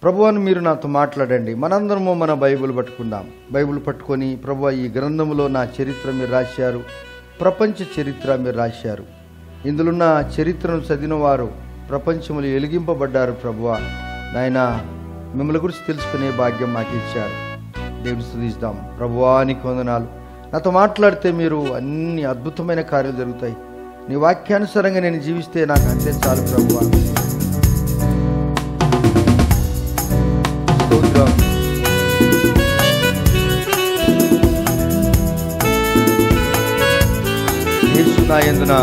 ప్రభువాను మీరు నాతో మాట్లాడండి. మనందరము మన బైబిల్ పట్టుకుందాం. బైబిల్ పట్టుకొని, ప్రభువా ఈ గ్రంథంలో నా చరిత్ర మీరు రాశారు, ప్రపంచ చరిత్ర మీరు రాశారు. ఇందులో ఉన్న చరిత్రను చదివిన వారు ప్రపంచములు వెలిగింపబడ్డారు. ప్రభువా నాయన మిమ్మల్ని గురించి తెలుసుకునే భాగ్యం మాకు ఇచ్చారు. దేవుని స్తుతిస్తాం. ప్రభువా నీకు వందనాలు. నాతో మాట్లాడితే మీరు అన్ని అద్భుతమైన కార్యాలు జరుగుతాయి. నీ వాక్యానుసారంగా నేను జీవిస్తే నాకు అంతే చాలు ప్రభువా. స్తోత్రం. యేసు నాయందున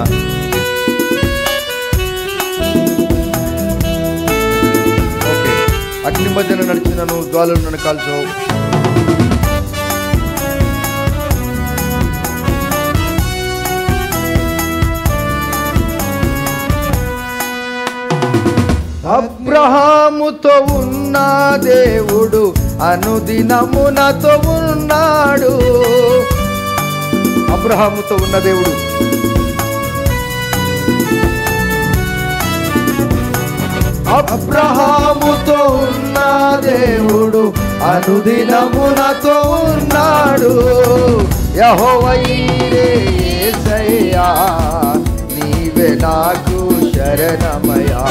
అగ్ని మధ్యన నడిచినను జ్వాలలు నన్ను కాల్చవు. అబ్రహాముతో ఉన్న దేవుడు అనుదినము నాతో ఉన్నాడు. అబ్రహాముతో ఉన్న దేవుడు, అబ్రహాముతో ఉన్న దేవుడు అనుదినము నాతో ఉన్నాడు. యెహోవా ఈరే యేసయ్యా నీవే నాకు శరణమయ్యా.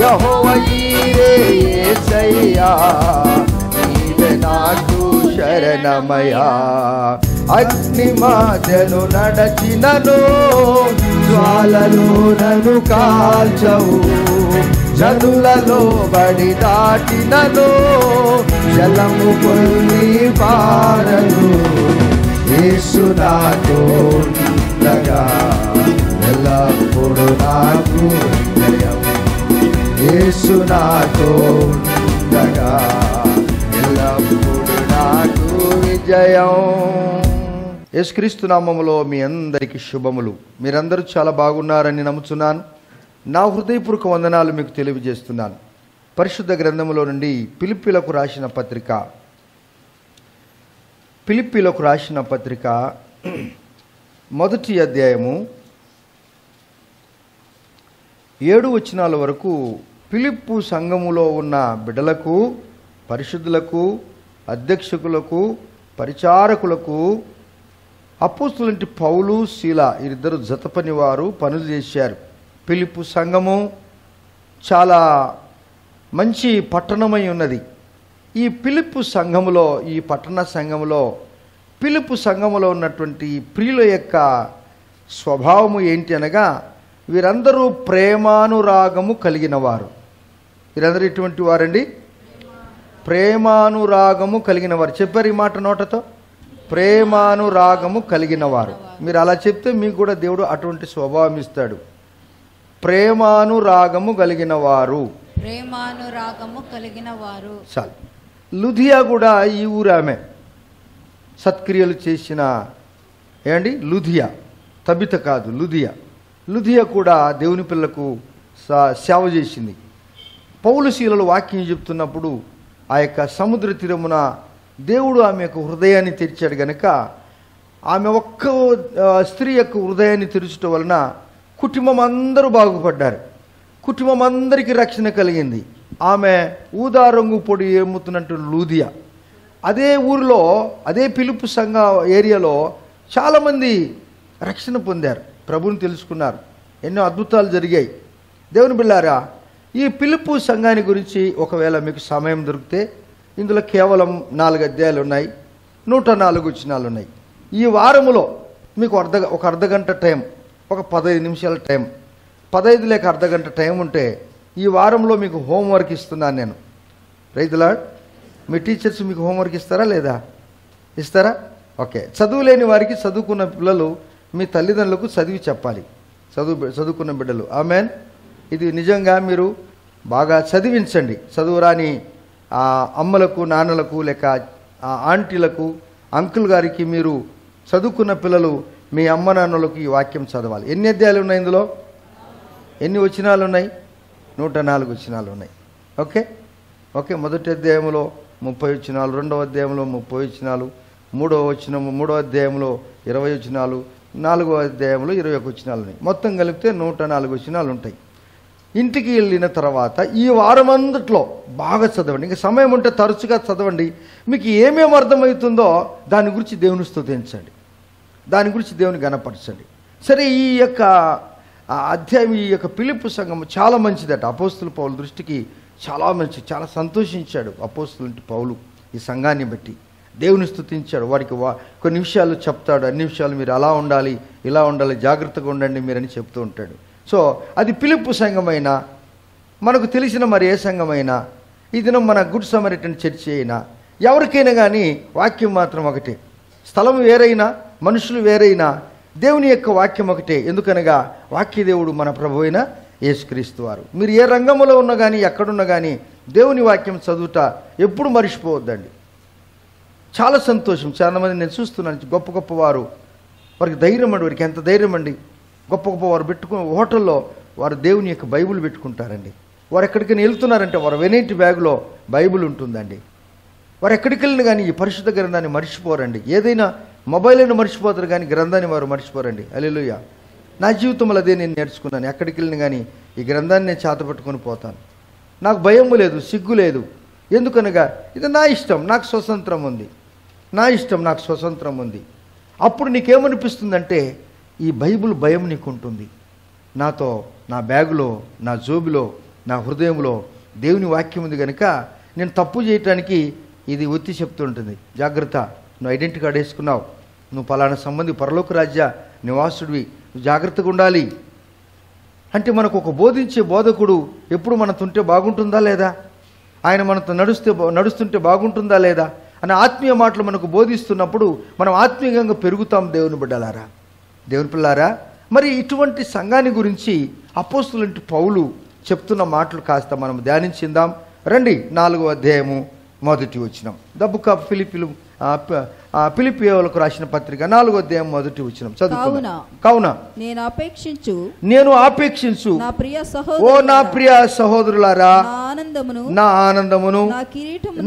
యెహోవా ఈరే యేసయ్యా నీవే నాకు శరణమయ్యా. అగ్ని మధ్యను నడచినను జ్వాలలు నన్ను కాల్చవు. జనులలో బడి దాటినను జలము పొంది పారను. యేసు నాతో ఉండగా ఎల్లప్పుడు నాకు జయం. యేసు నాతో ఉండగా ఎల్లప్పుడు నాకు విజయం. యేసుక్రీస్తు నామములో మీ అందరికీ శుభములు. మీరందరూ చాలా బాగున్నారని నమ్ముతున్నాను. నా హృదయపూర్వక వందనాలు మీకు తెలియజేస్తున్నాను. పరిశుద్ధ గ్రంథములో నుండి ఫిలిప్పీలకు రాసిన పత్రిక మొదటి అధ్యాయము 7 వచనాల వరకు ఫిలిప్పు సంఘములో ఉన్న బిడ్డలకు, పరిశుద్ధులకు, అధ్యక్షకులకు, పరిచారకులకు అపోస్తులంటి పౌలు, శీల వీరిద్దరు జతపని వారు పనులు చేశారు. ఫిలిప్పు సంఘము చాలా మంచి పట్టణమై ఉన్నది. ఈ ఫిలిప్పు సంఘములో, ఈ పట్టణ సంఘములో, ఫిలిప్పు సంఘములో ఉన్నటువంటి ప్రియుల యొక్క స్వభావము ఏంటి అనగా వీరందరూ ప్రేమానురాగము కలిగిన వారు. వీరందరూ ఎటువంటి వారండి? ప్రేమానురాగము కలిగిన వారు. చెప్పారు ఈ మాట నోటతో, ప్రేమానురాగము కలిగిన వారు. మీరు అలా చెప్తే మీకు కూడా దేవుడు అటువంటి స్వభావం ఇస్తాడు. ప్రేమానురాగము కలిగిన వారు, ప్రేమానురాగము కలిగిన వారు. చాలు. లుధియా కూడా ఈ ఊరు ఆమె సత్క్రియలు చేసిన లుధియా, తబిత కాదు, లుధియా కూడా దేవుని పిల్లకు సేవ చేసింది. పౌలు శీలలు వాక్యం చెప్తున్నప్పుడు ఆ యొక్క సముద్ర తీరమున దేవుడు ఆమె యొక్క హృదయాన్ని తెరిచాడు గనుక ఆమె ఒక్క స్త్రీ యొక్క హృదయాన్ని తెరచడం వలన కుటుంబం అందరూ బాగుపడ్డారు. కుటుంబం అందరికీ రక్షణ కలిగింది. ఆమె ఊదా రంగు పొడి ఏముతున్నట్టు లూదియా. అదే ఊరిలో, అదే ఫిలిప్పు సంఘ ఏరియాలో చాలామంది రక్షణ పొందారు, ప్రభువుని తెలుసుకున్నారు. ఎన్నో అద్భుతాలు జరిగాయి. దేవుని బిళ్ళారా, ఈ ఫిలిప్పు సంఘాన్ని గురించి ఒకవేళ మీకు సమయం దొరికితే ఇందులో కేవలం 4 అధ్యాయాలు ఉన్నాయి, 104 వచనాలు ఉన్నాయి. ఈ వారములో మీకు ఒక అర్ధగంట టైం, ఒక 15 నిమిషాల టైం, 15 లేక అర్ధగంట టైం ఉంటే ఈ వారంలో మీకు హోంవర్క్ ఇస్తున్నాను నేను. రైతులా, మీ టీచర్స్ మీకు హోంవర్క్ ఇస్తారా లేదా? ఇస్తారా? ఓకే. చదువులేని వారికి, చదువుకున్న పిల్లలు మీ తల్లిదండ్రులకు చదివి చెప్పాలి. చదువుకున్న బిడ్డలు ఆమెన్. ఇది నిజంగా మీరు బాగా చదివించండి. చదువురాని అమ్మలకు, నాన్నలకు, లేక ఆంటీలకు, అంకుల్ గారికి మీరు చదువుకున్న పిల్లలు మీ అమ్మ నాన్నలకు ఈ వాక్యం చదవాలి. ఎన్ని అధ్యాయాలు ఉన్నాయి ఇందులో? ఎన్ని వచనాలు ఉన్నాయి? 104 వచనాలు ఉన్నాయి. ఓకే. మొదటి అధ్యాయంలో 30 వచనాలు, రెండవ అధ్యాయంలో 30 వచనాలు, మూడవ అధ్యాయంలో 20 వచనాలు, 4వ అధ్యాయంలో 21 వచనాలు ఉన్నాయి. మొత్తం కలిపితే 104 వచనాలు ఉంటాయి. ఇంటికి వెళ్ళిన తర్వాత ఈ వారం అంతట్లో బాగా చదవండి. ఇంకా సమయం ఉంటే తరచుగా చదవండి. మీకు ఏమేమి అర్థమవుతుందో దాని గురించి దేవుని స్తుతించండి, దాని గురించి దేవుని గణపరచండి. సరే, ఈ యొక్క అధ్యాయం, ఈ యొక్క ఫిలిప్పీ సంఘం చాలా మంచిదట. అపోస్తుల పౌలు దృష్టికి చాలా మంచి, చాలా సంతోషించాడు అపోస్తుల పౌలు ఈ సంఘాన్ని బట్టి. దేవుని స్తుతించాడు. వారికి కొన్ని విషయాలు చెప్తాడు. అన్ని విషయాలు మీరు అలా ఉండాలి, ఇలా ఉండాలి, జాగ్రత్తగా ఉండండి మీరని చెప్తూ ఉంటాడు. సో అది ఫిలిప్పీ సంఘమైనా, మనకు తెలిసిన మరి ఏ సంఘమైనా, ఈ దినం మన గుడ్ సమరిటన్ చర్చి అయినా, ఎవరికైనా కానీ వాక్యం మాత్రం ఒకటే. స్థలం వేరైనా, మనుషులు వేరైనా, దేవుని యొక్క వాక్యం ఒకటే. ఎందుకనగా వాక్య దేవుడు మన ప్రభు అయిన యేసుక్రీస్తు వారు. మీరు ఏ రంగంలో ఉన్నా కానీ, ఎక్కడున్నా కానీ దేవుని వాక్యం చదువుట ఎప్పుడు మర్చిపోవద్దండి. చాలా సంతోషం. చాలామంది నేను చూస్తున్నాను, గొప్ప గొప్ప వారు, వారికి ధైర్యం అండి, వారికి ఎంత ధైర్యం అండి. గొప్ప గొప్ప వారు పెట్టుకుని హోటల్లో వారు దేవుని యొక్క బైబిల్ పెట్టుకుంటారండి. వారు ఎక్కడికైనా వెళ్తున్నారంటే వారు వెనైటీ బ్యాగులో బైబిల్ ఉంటుందండి. వారు ఎక్కడికి వెళ్ళినా కానీ ఈ పరిశుద్ధ గ్రంథాన్ని మర్చిపోరండి. ఏదైనా మొబైల్ అయినా మర్చిపోతారు కానీ గ్రంథాన్ని వారు మర్చిపోరండి. హల్లెలూయా. నా జీవితంలో అదే నేను నేర్చుకున్నాను. ఎక్కడికి వెళ్ళినా కానీ ఈ గ్రంథాన్ని నేను చేతపట్టుకొని పోతాను. నాకు భయము లేదు, సిగ్గు లేదు. ఎందుకనగా ఇది నా ఇష్టం, నాకు స్వతంత్రం ఉంది, నా ఇష్టం, నాకు స్వతంత్రం ఉంది. అప్పుడు నీకేమనిపిస్తుందంటే ఈ బైబిల్ భయం నీకు ఉంటుంది. నాతో, నా బ్యాగులో, నా జోబులో, నా హృదయంలో దేవుని వాక్యం ఉంది కనుక నేను తప్పు చేయటానికి ఇది ఒత్తి చెప్తుంటుంది. జాగ్రత్త, నువ్వు ఐడెంటిటీ కార్డు వేసుకున్నావు, నువ్వు పలానా సంబంధి, పరలోక రాజ్య నివాసుడివి, నువ్వు జాగ్రత్తగా ఉండాలి అంటే మనకు ఒక బోధించే బోధకుడు ఎప్పుడు మనతో ఉంటే బాగుంటుందా లేదా, ఆయన మనతో నడుస్తుంటే బాగుంటుందా లేదా అనే ఆత్మీయ మాటలు మనకు బోధిస్తున్నప్పుడు మనం ఆత్మీయంగా పెరుగుతాం. దేవుని బిడ్డలారా, దేవుని పిల్లారా, మరి ఇటువంటి సంఘాన్ని గురించి అపోస్తులంటి పౌలు చెప్తున్న మాటలు కాస్త మనం ధ్యానించిందాం. రండి, 4వ అధ్యాయము 1వ వచనం. ద బుక్ ఆఫ్ ఫిలిప్పీయులకు రాసిన పత్రిక 4వ అధ్యాయం 1వ వచనం చదువుకుందాం. కావున నేను ఆపేక్షించు ఓ నా ప్రియ సహోదరులారా, నా ఆనందమును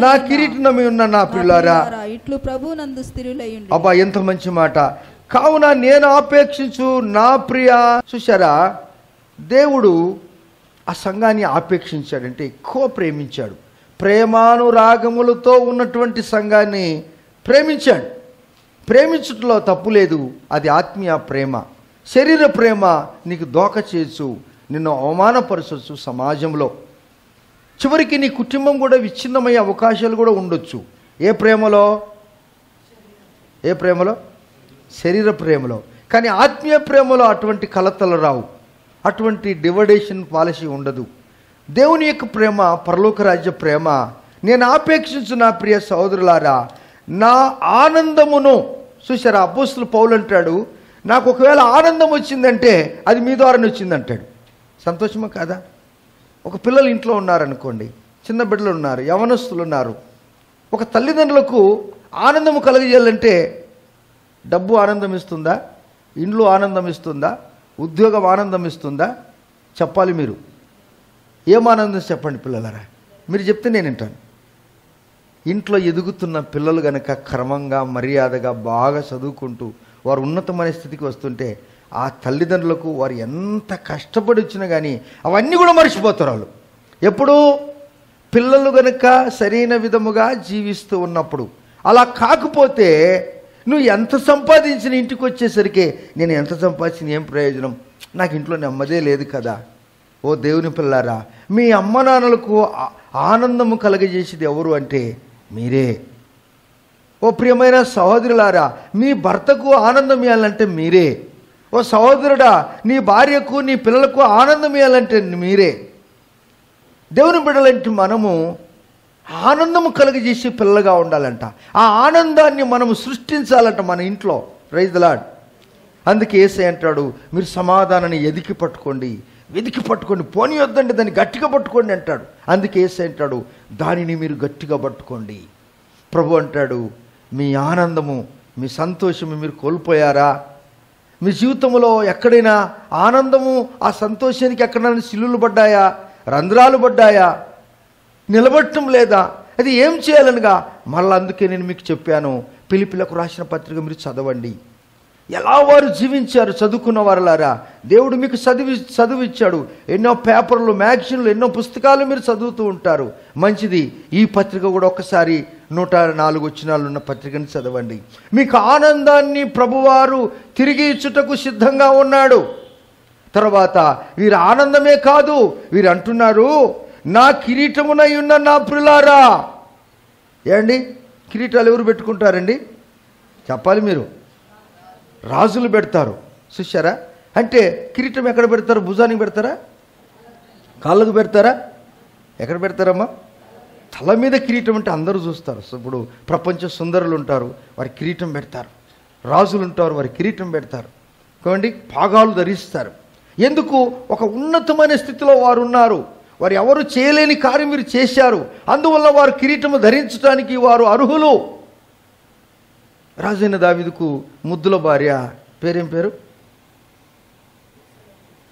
నా కిరీటమై ఉన్న నా ప్రియులారా, ఇట్లు ప్రభువునందు స్థిరులయ్యుండు. అబ్బా, ఎంత మంచి మాట. కావున నేను ఆపేక్షించు నా ప్రియ. చూశారా, దేవుడు ఆ సంఘాన్ని ఆపేక్షించాడంటే ఎక్కువ ప్రేమించాడు. ప్రేమానురాగములతో ఉన్నటువంటి సంఘాన్ని ప్రేమించాడు. ప్రేమించట్లో తప్పు లేదు, అది ఆత్మీయ ప్రేమ. శరీర ప్రేమ నీకు దోక చేయొచ్చు, నిన్ను అవమానపరచవచ్చు సమాజంలో. చివరికి నీ కుటుంబం కూడా విచ్ఛిన్నమయ్యే అవకాశాలు కూడా ఉండొచ్చు. ఏ ప్రేమలో? ఏ ప్రేమలో? శరీర ప్రేమలో. కానీ ఆత్మీయ ప్రేమలో అటువంటి కలతలు రావు, అటువంటి డివైడేషన్ పాలసీ ఉండదు. దేవుని యొక్క ప్రేమ, పరలోక రాజ్య ప్రేమ. నేను ఆపేక్షించు నా ప్రియ సహోదరులారా, నా ఆనందమును. చూసారా, అపోస్తుల పౌలు అంటాడు, నాకు ఒకవేళ ఆనందం వచ్చిందంటే అది మీ ద్వారానే వచ్చిందంటాడు. సంతోషమా కాదా? ఒక పిల్లలు ఇంట్లో ఉన్నారనుకోండి, చిన్న బిడ్డలు ఉన్నారు, యవనస్తులు ఉన్నారు. ఒక తల్లిదండ్రులకు ఆనందము కలగజేయాలంటే డబ్బు ఆనందం ఇస్తుందా? ఇండ్లు ఆనందం ఇస్తుందా? ఉద్యోగం ఆనందం ఇస్తుందా? చెప్పాలి మీరు. ఏం ఆనందం చెప్పండి పిల్లలరా, మీరు చెప్తే నేను వింటాను. ఇంట్లో ఎదుగుతున్న పిల్లలు గనక క్రమంగా, మర్యాదగా, బాగా చదువుకుంటూ వారు ఉన్నతమైన స్థితికి వస్తుంటే ఆ తల్లిదండ్రులకు వారు ఎంత కష్టపడి వచ్చినా కానీ అవన్నీ కూడా మర్చిపోతారు వాళ్ళు. ఎప్పుడు? పిల్లలు గనక సరైన విధముగా జీవిస్తూ ఉన్నప్పుడు. అలా కాకపోతే నువ్వు ఎంత సంపాదించిన ఇంటికి వచ్చేసరికి నేను ఎంత సంపాదించిన ఏం ప్రయోజనం, నాకు ఇంట్లో నెమ్మదే లేదు కదా. ఓ దేవుని పిల్లారా, మీ అమ్మ నాన్నలకు ఆనందము కలగజేసేది ఎవరు అంటే మీరే. ఓ ప్రియమైన సహోదరులారా, మీ భర్తకు ఆనందం ఇవ్వాలంటే మీరే. ఓ సహోదరుడా, నీ భార్యకు, నీ పిల్లలకు ఆనందం ఇవ్వాలంటే మీరే. దేవుని బిడ్డలంటే మనము ఆనందము కలుగజేసే పిల్లలుగా ఉండాలంట. ఆ ఆనందాన్ని మనము సృష్టించాలంట మన ఇంట్లో. Praise the lord. అందుకే యేసయ్య అంటాడు, మీరు సమాధానాన్ని వెదికి పట్టుకోండి, పోనీ వద్దండి, దాన్ని గట్టిగా పట్టుకోండి అంటాడు. అందుకే యేసయ్య అంటాడు, దానిని మీరు గట్టిగా పట్టుకోండి. ప్రభు అంటాడు, మీ ఆనందము, మీ సంతోషము మీరు కోల్పోయారా? మీ జీవితంలో ఎక్కడైనా ఆనందము, ఆ సంతోషానికి ఎక్కడైనా సిల్లులు పడ్డాయా, రంధ్రాలు పడ్డాయా, నిలబడటం లేదా? అది ఏం చేయాలనగా మళ్ళీ అందుకే నేను మీకు చెప్పాను, ఫిలిప్పీలకు రాసిన పత్రిక మీరు చదవండి. ఎలా వారు జీవించారు. చదువుకున్న వారులారా, దేవుడు మీకు చదువు ఇచ్చాడు. ఎన్నో పేపర్లు, మ్యాగజైన్లు, ఎన్నో పుస్తకాలు మీరు చదువుతూ ఉంటారు. మంచిది. ఈ పత్రిక కూడా ఒక్కసారి 104 వచనాలు ఉన్న పత్రికను చదవండి. మీకు ఆనందాన్ని ప్రభువారు తిరిగి ఇచ్చుటకు సిద్ధంగా ఉన్నాడు. తర్వాత వీరి ఆనందమే కాదు, వీరు అంటున్నారు, నా కిరీటమునై ఉన్న నా ప్రియులారా. ఏండి కిరీటాలు ఎవరు పెట్టుకుంటారండి? చెప్పాలి మీరు. రాజులు పెడతారు. చూశారా? అంటే కిరీటం ఎక్కడ పెడతారు? భుజానికి పెడతారా? కాళ్ళకు పెడతారా? ఎక్కడ పెడతారమ్మా? తల మీద కిరీటం అంటే అందరూ చూస్తారు. ఇప్పుడు ప్రపంచ సుందరులు ఉంటారు, వారి కిరీటం పెడతారు. రాజులు ఉంటారు, వారి కిరీటం పెడతారు. కాబట్టి పాగాలు ధరిస్తారు. ఎందుకు? ఒక ఉన్నతమైన స్థితిలో వారు ఉన్నారు. వారు ఎవరు చేయలేని కార్యం మీరు చేశారు. అందువల్ల వారు కిరీటము ధరించడానికి వారు అర్హులు. రాజైన దావీదుకు ముద్దుల భార్య పేరేం పేరు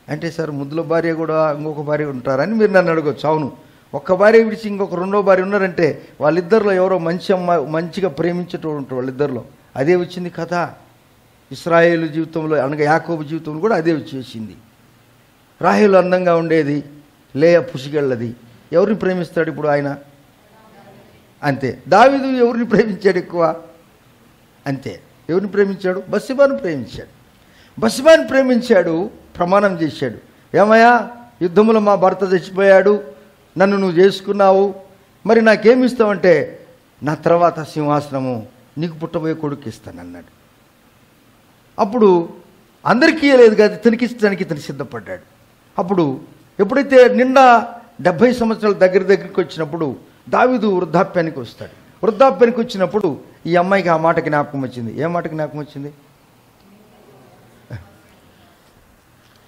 అంటే, సార్ ముద్దుల భార్య కూడా ఇంకొక భార్య ఉంటారని మీరు నన్ను అడగొచ్చు. అవును, ఒక్క భార్య విడిచి ఇంకొక రెండో భార్య ఉన్నారంటే వాళ్ళిద్దరిలో ఎవరో మంచి అమ్మాయి, మంచిగా ప్రేమించేటోడు ఉంటారు వాళ్ళిద్దరిలో. అదే వచ్చింది కథ. ఇశ్రాయేలు జీవితంలో, అనగా యాకోబు జీవితంలో కూడా అదే వచ్చేసింది. రాహేలు అందంగా ఉండేది, లేయా పుసిగళ్ళది. ఎవరిని ప్రేమిస్తాడు ఇప్పుడు ఆయన? అంతే. దావీదు ఎవరిని ప్రేమించాడు ఎక్కువ? అంతే. ఎవరిని ప్రేమించాడు? బత్షెబను ప్రేమించాడు. బత్షెబను ప్రేమించాడు, ప్రమాణం చేశాడు. ఏమయ్యా, యుద్ధంలో మా భర్త చచ్చిపోయాడు, నన్ను నువ్వు చేసుకున్నావు, మరి నాకేమిస్తావంటే, నా తర్వాత సింహాసనము నీకు పుట్టబోయే కొడుకు ఇస్తానన్నాడు. అప్పుడు అందరికీ ఇయ్యలేదు కదా, ఇతనికి ఇతను సిద్ధపడ్డాడు. అప్పుడు ఎప్పుడైతే నిండా 70 సంవత్సరాల దగ్గరికి వచ్చినప్పుడు దావీదు వృద్ధాప్యానికి వస్తాడు. వృద్ధాప్యానికి వచ్చినప్పుడు ఈ అమ్మాయికి ఆ మాట జ్ఞాపకం వచ్చింది. ఏ మాట జ్ఞాపకం వచ్చింది?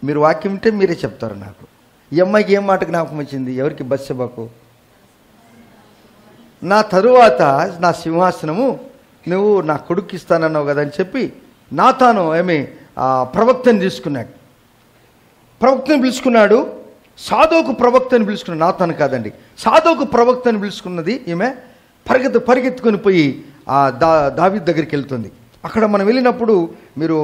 మీరు వాక్యం ఉంటే మీరే చెప్తారు నాకు. ఈ అమ్మాయికి ఏం మాట జ్ఞాపకం వచ్చింది? ఎవరికి? బత్షెబకు. నా తరువాత నా సింహాసనము నువ్వు నా కొడుకు ఇస్తానన్నావు కదా అని చెప్పి నాతాను ప్రవక్తని తీసుకున్నాడు. ప్రవక్తని పిలుచుకున్నాడు. సాదోకు ప్రవక్తని పిలుచుకున్నాడు. నాతాను కాదండి, సాదోకు ప్రవక్తని పిలుచుకున్నది ఈమె. పరిగెత్తుకొని పోయి దావీదు దగ్గరికి వెళ్తుంది. అక్కడ మనం వెళ్ళినప్పుడు మీరు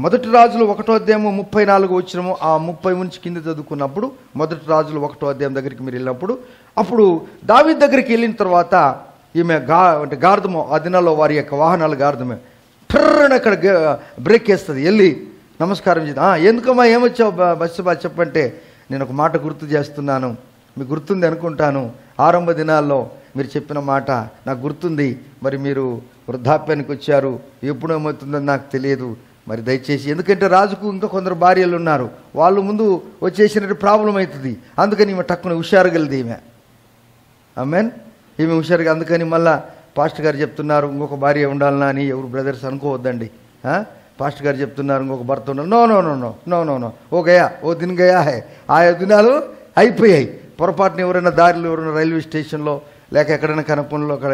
1 రాజులు 1వ అధ్యాయము 34 వచ్చినము ఆ 30 నుంచి కింద చదువుకున్నప్పుడు 1 రాజులు 1వ అధ్యాయం దగ్గరికి మీరు వెళ్ళినప్పుడు, అప్పుడు దావీదు దగ్గరికి వెళ్ళిన తర్వాత ఈమె అంటే గార్ధము, ఆ దినాల్లో వారి యొక్క వాహనాలు గార్ధమే, ట్రర్రని అక్కడ బ్రేక్ వేస్తుంది. వెళ్ళి నమస్కారం చేద్దాం. ఎందుకమ్మా ఏమొచ్చావు బత్షెబా చెప్పంటే, నేను ఒక మాట గుర్తు చేస్తున్నాను, మీకు గుర్తుంది అనుకుంటాను, ఆరంభ దినాల్లో మీరు చెప్పిన మాట నాకు గుర్తుంది. మరి మీరు వృద్ధాప్యానికి వచ్చారు, ఎప్పుడు ఏమవుతుందని నాకు తెలియదు. మరి దయచేసి, ఎందుకంటే రాజుకు ఇంకా కొందరు భార్యలు ఉన్నారు, వాళ్ళు ముందు వచ్చేసినట్టు ప్రాబ్లం అవుతుంది. అందుకని ఈమె టక్కున హుషారుగలది ఈమె. ఆమెన్. ఈమె హుషారుగా. అందుకని మళ్ళా పాస్టర్ గారు చెప్తున్నారు ఇంకొక భార్య ఉండాలన్నా అని ఎవరు బ్రదర్స్ అనుకోవద్దండి. పాస్టర్ గారు చెప్తున్నారు ఇంకొక భర్త ఉండాలి. No no no no no no no ఓ గయా, ఓ దిన్ గయా హే. ఆయా దినాలు అయిపోయాయి. పొరపాటున ఎవరైనా దారిలో, ఎవరైనా రైల్వే స్టేషన్లో లేక ఎక్కడైనా కనపంలో, అక్కడ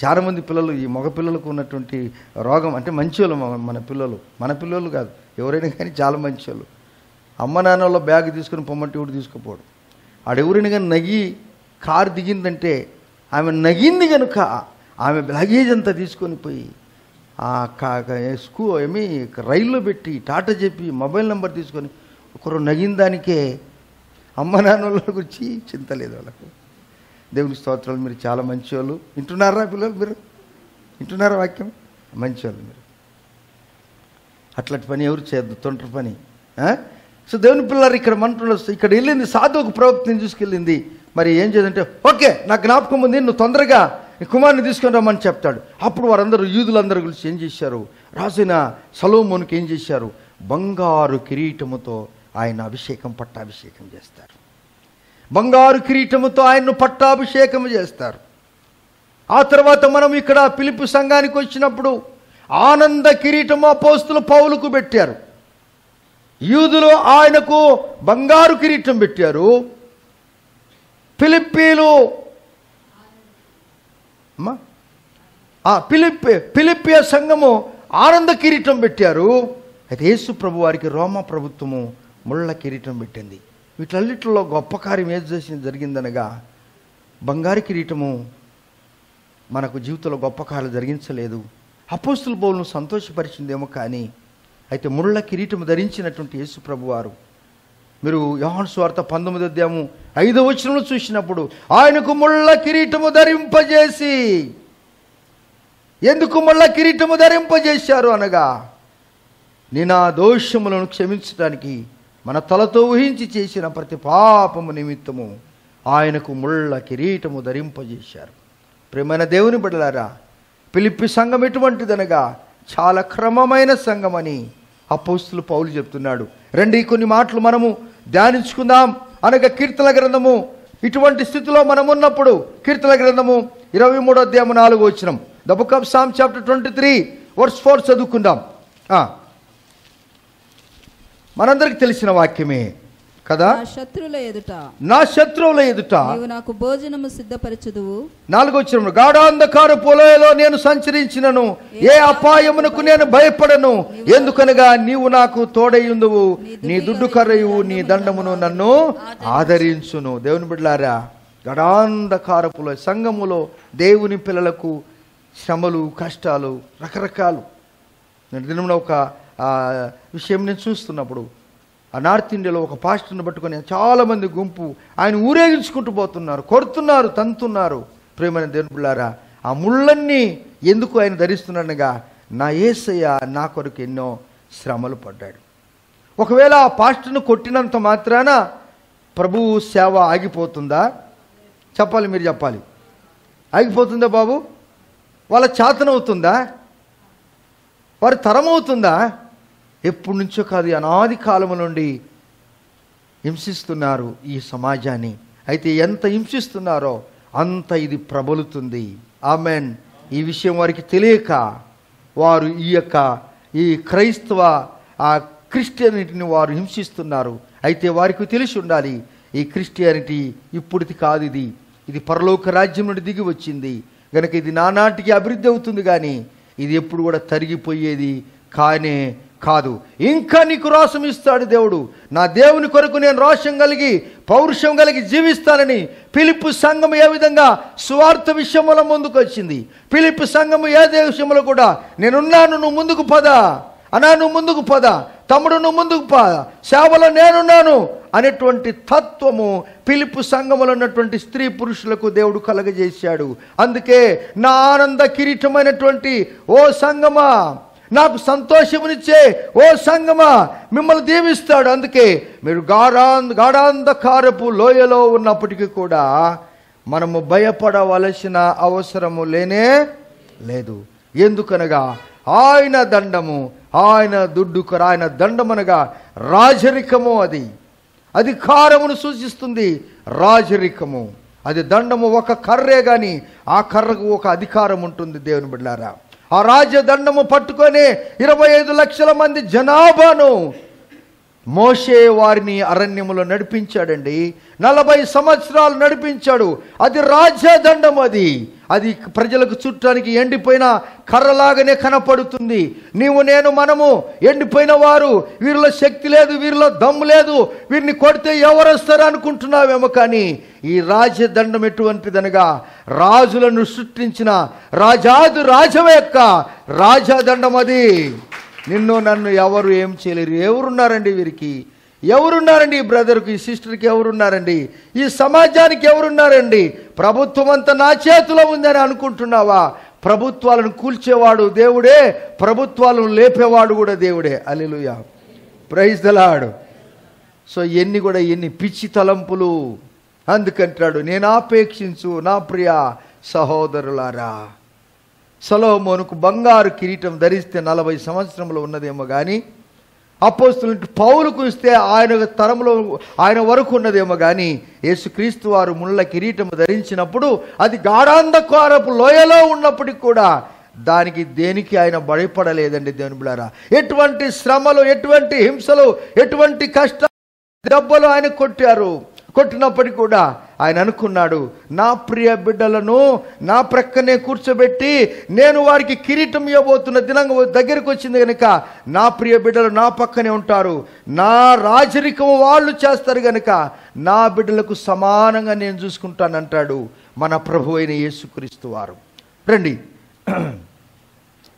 చాలామంది పిల్లలు, ఈ మగ పిల్లలకు ఉన్నటువంటి రోగం అంటే, మంచోళ్ళు మన పిల్లలు కాదు ఎవరైనా కానీ చాలా మంచోళ్ళు. అమ్మ నాన్నలో బ్యాగ్ తీసుకుని పొమ్మంటే ఎవడు తీసుకుపోడు. ఆడెవరైనా కానీ నగి కారు దిగిందంటే, ఆమె నగింది కనుక ఆమె లగేజ్ అంతా తీసుకొని పోయి రైల్లో పెట్టి టాటా చెప్పి మొబైల్ నెంబర్ తీసుకొని ఒకరు నగిన దానికే అమ్మ నాన్నల గురించి చింత లేదు వాళ్ళకు. దేవుని స్తోత్రాలు. మీరు చాలా మంచివాళ్ళు. వింటున్నారా పిల్లలు? మీరు వింటున్నారా వాక్యం? మంచివాళ్ళు మీరు. అట్లాంటి పని ఎవరు చేయద్దు, తొంటరి పని. సో దేవుని పిల్లలు ఇక్కడ ఇక్కడ వెళ్ళింది, సాధువుకు ప్రవక్తని తీసుకెళ్ళింది. మరి ఏం చేద్దంటే, ఓకే నాకు జ్ఞాపకం ఉంది, నువ్వు తొందరగా నీ కుమారుని తీసుకొని రమ్మని చెప్తాడు. అప్పుడు వారందరూ, యూదులందరూ కలిసి ఏం చేశారు? రాజైన సొలొమోనుకి ఏం చేశారు? బంగారు కిరీటముతో ఆయన పట్టాభిషేకం చేస్తారు. బంగారు కిరీటముతో ఆయన్ను పట్టాభిషేకం చేస్తారు. ఆ తర్వాత మనం ఇక్కడ ఫిలిప్పీ సంఘానికి వచ్చినప్పుడు ఆనంద కిరీటము అపోస్తలులు పౌలుకు పెట్టారు. యూదులు ఆయనకు బంగారు కిరీటం పెట్టారు. ఫిలిప్పీలు ఫిలిప్పియ సంఘము ఆనంద కిరీటం పెట్టారు. అయితే యేసు ప్రభు వారికి రోమా ప్రభుత్వము ముళ్ళ కిరీటం పెట్టింది. వీటన్నిటిలో గొప్ప కార్యం ఏది జరిగిందనగా, బంగారు కిరీటము మనకు జీవితంలో గొప్ప కార్యాలు జరిగించలేదు. అపోస్తలుల పౌలును సంతోషపరిచిందేమో కానీ అయితే ముళ్ళ కిరీటము ధరించినటువంటి యేసు ప్రభువారు, మీరు యోహాను సువార్త 19వ అధ్యాయము 5వ వచనంలో చూసినప్పుడు ఆయనకు ముళ్ళ కిరీటము ధరింపజేసి, ఎందుకు ముళ్ళ కిరీటము ధరింపజేశారు అనగా, నీ నా దోషములను క్షమించడానికి మన తలతో ఊహించి చేసిన ప్రతి పాపము నిమిత్తము ఆయనకు ముళ్ళ కిరీటము ధరింపజేశారు. ప్రియమైన దేవుని బిడ్డలారా, ఫిలిప్పి సంఘం ఎటువంటిదనగా చాలా క్రమమైన సంఘం అని అపోస్తులు పౌలు చెప్తున్నాడు. రండి కొన్ని మాటలు మనము ధ్యానించుకుందాం. అనగా కీర్తన గ్రంథము, ఇటువంటి స్థితిలో మనం ఉన్నప్పుడు కీర్తన గ్రంథము 23వ అధ్యాయము 4వ వచనం, the book of Psalm chapter 23 verse 4 చదువుకుందాం. మనందరికి తెలిసిన వాక్యమే కదా. నా శత్రువుల ఎదుట నీవు నాకు భోజనము సిద్ధపరచుదువు. 4వ వచనం, గాఢాంధకారపు లోయలో నేను సంచరించినను ఏ అపాయమునకు నేను భయపడను, ఎందుకనగా నీవు నాకు తోడైయుందువు, నీ దుడ్డు కర్రయు నీ దండమును నన్ను ఆదరించును. దేవుని బిడ్డలారా, గాఢాంధకారపు లోయ, సంఘములో దేవుని పిల్లలకు శ్రమలు, కష్టాలు రకరకాలు. దినంలో ఒక విషయం నేను చూస్తున్నప్పుడు, ఆ నార్త్ ఇండియాలో ఒక పాస్టర్ని పట్టుకొని చాలామంది గుంపు ఆయన ఊరేగించుకుంటూ పోతున్నారు, కొడుతున్నారు, తంతున్నారు. ప్రేమైన దేవుని బిడ్డలారా, ఆ ముళ్ళన్నీ ఎందుకు ఆయన ధరిస్తున్నాడనగా, నా యేసయ్య నా కొరకు ఎన్నో శ్రమలు పడ్డాడు. ఒకవేళ ఆ పాస్టర్ను కొట్టినంత మాత్రాన ప్రభువు సేవ ఆగిపోతుందా? చెప్పాలి, మీరు చెప్పాలి. ఆగిపోతుందా బాబు? వాళ్ళ చేతనవుతుందా? వారి తరమవుతుందా? ఎప్పటి నుంచో కాదు, అనాది కాలము నుండి హింసిస్తున్నారు ఈ సమాజాన్ని. అయితే ఎంత హింసిస్తున్నారో అంత ఇది ప్రబలుతుంది. ఆమెన్. ఈ విషయం వారికి తెలియక వారు ఈ క్రైస్తవ క్రిస్టియానిటీని వారు హింసిస్తున్నారు. అయితే వారికి తెలిసి ఉండాలి, ఈ క్రిస్టియానిటీ ఇప్పుడుది కాదు, ఇది పరలోక రాజ్యం నుండి దిగి వచ్చింది గనక ఇది నానాటికి అభివృద్ధి అవుతుంది, కానీ ఇది ఎప్పుడు కూడా తరిగిపోయేది కానే కాదు. ఇంకా నీకు రోషం ఇస్తాడు దేవుడు. నా దేవుని కొరకు నేను రోషం కలిగి పౌరుషం కలిగి జీవిస్తానని ఫిలిప్పి సంఘం ఏ విధంగా సువార్త విషయంలో ముందుకు వచ్చింది, ఫిలిప్పి సంఘము ఏ విషయంలో కూడా నేనున్నాను, నువ్వు ముందుకు పద అన్నా, నువ్వు ముందుకు పద తమ్ముడు, నువ్వు ముందుకు పద, సేవలో నేనున్నాను అనేటువంటి తత్వము ఫిలిప్పి సంఘములో ఉన్నటువంటి స్త్రీ పురుషులకు దేవుడు కలగజేశాడు. అందుకే నా ఆనంద కిరీటమైనటువంటి ఓ సంఘమా, నాకు సంతోషమునిచ్చే ఓ సంఘమా, మిమ్మల్ని దీవిస్తాడు. అందుకే మీరు గాఢాంధకారపు లోయలో ఉన్నప్పటికీ కూడా మనము భయపడవలసిన అవసరము లేనే లేదు. ఎందుకనగా ఆయన దండము, ఆయన దుడ్డుకర, ఆయన దండమనగా రాజరికము, అది అధికారమును సూచిస్తుంది. రాజరికము అది దండము, ఒక కర్రే కానీ ఆ కర్రకు ఒక అధికారం ఉంటుంది. దేవుని బిడ్డలారా, ఆ రాజదండము పట్టుకొని 25 లక్షల మంది జనాభాను మోషే వారిని అరణ్యములో నడిపించాడండి. 40 సంవత్సరాలు నడిపించాడు. అది రాజదండం. అది ప్రజలకు చుట్టానికి ఎండిపోయిన కర్రలాగానే కనపడుతుంది. నీవు నేను మనము ఎండిపోయిన వారు, వీరిలో శక్తి లేదు, వీరిలో దమ్ము లేదు, వీరిని కొడితే ఎవరు వస్తారు అనుకుంటున్నావేమో, కానీ ఈ రాజదండం ఎటువంటిదనగా రాజులను సృష్టించిన రాజాదు రాజవ యొక్క రాజదండం. అది నిన్ను నన్ను ఎవరు ఏం చేయలేరు. ఎవరున్నారండి వీరికి? ఎవరున్నారండి ఈ బ్రదర్కి, ఈ సిస్టర్కి ఎవరున్నారండి? ఈ సమాజానికి ఎవరున్నారండి? ప్రభుత్వం అంతా నా చేతిలో ఉందని అనుకుంటున్నావా? ప్రభుత్వాలను కూల్చేవాడు దేవుడే, ప్రభుత్వాలను లేపేవాడు కూడా దేవుడే. హల్లెలూయా, ప్రైజ్ ది లార్డ్. సో ఎన్ని పిచ్చి తలంపులు. అందుకంటాడు, నేను ఆపేక్షించు నా ప్రియ సహోదరులారా. సొలొమోనుకు బంగారు కిరీటం ధరిస్తే 40 సంవత్సరంలో ఉన్నదేమో, కానీ అపోస్తలుడు పౌలుకు ఇస్తే ఆయన తరంలో ఆయన వరకు ఉన్నదేమో, కానీ యేసుక్రీస్తు వారు ముళ్ళ కిరీటం ధరించినప్పుడు అది గాఢాంధకారపు లోయలో ఉన్నప్పటికీ కూడా దేనికి ఆయన భయపడలేదండి. దేవుని బిడ్డలారా, ఎటువంటి శ్రమలు, ఎటువంటి హింసలు, ఎటువంటి కష్టాలు, దెబ్బలు ఆయన కొట్టినప్పటికీ కూడా ఆయన అనుకున్నాడు, నా ప్రియ బిడ్డలను నా ప్రక్కనే కూర్చోబెట్టి నేను వారికి కిరీటం ఇవ్వబోతున్న దినం దగ్గరికి వచ్చింది కనుక నా ప్రియ బిడ్డలు నా పక్కనే ఉంటారు, నా రాజరికం వాళ్ళు చేస్తారు కనుక నా బిడ్డలకు సమానంగా నేను చూసుకుంటానంటాడు మన ప్రభు అయిన యేసుక్రీస్తు వారు. రండి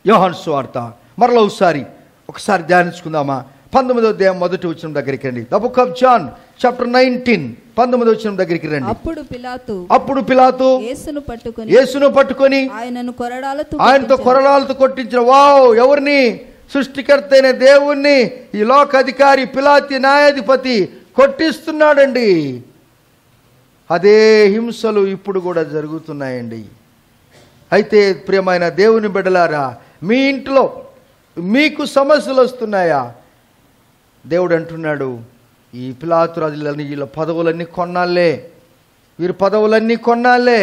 యోహాను సువార్త మరలా ఒకసారి ఒకసారి ధ్యానించుకుందామా? 19వ అధ్యాయం మొదటి వచనం దగ్గరికి రండి. The book of John chapter 19 19వ వచనం దగ్గరికి రండి. అప్పుడు పిలాతు యేసును పట్టుకొని ఆయనతో కొరడాలతో కొట్టించిన. వావ్! ఎవరిని? సృష్టికర్త అయిన దేవుణ్ణి ఈ లోక అధికారి పిలాతి న్యాయాధిపతి కొట్టిస్తున్నాడండి. అదే హింసలు ఇప్పుడు కూడా జరుగుతున్నాయండి. అయితే ప్రియమైన దేవుని బిడ్డలారా, మీ ఇంట్లో మీకు సమస్యలు వస్తున్నాయా? దేవుడు అంటున్నాడు, ఈ పిలాతు రాజులని వీళ్ళ పదవులన్నీ కొన్నాళ్ళే, వీరి పదవులన్నీ కొన్నాళ్ళే.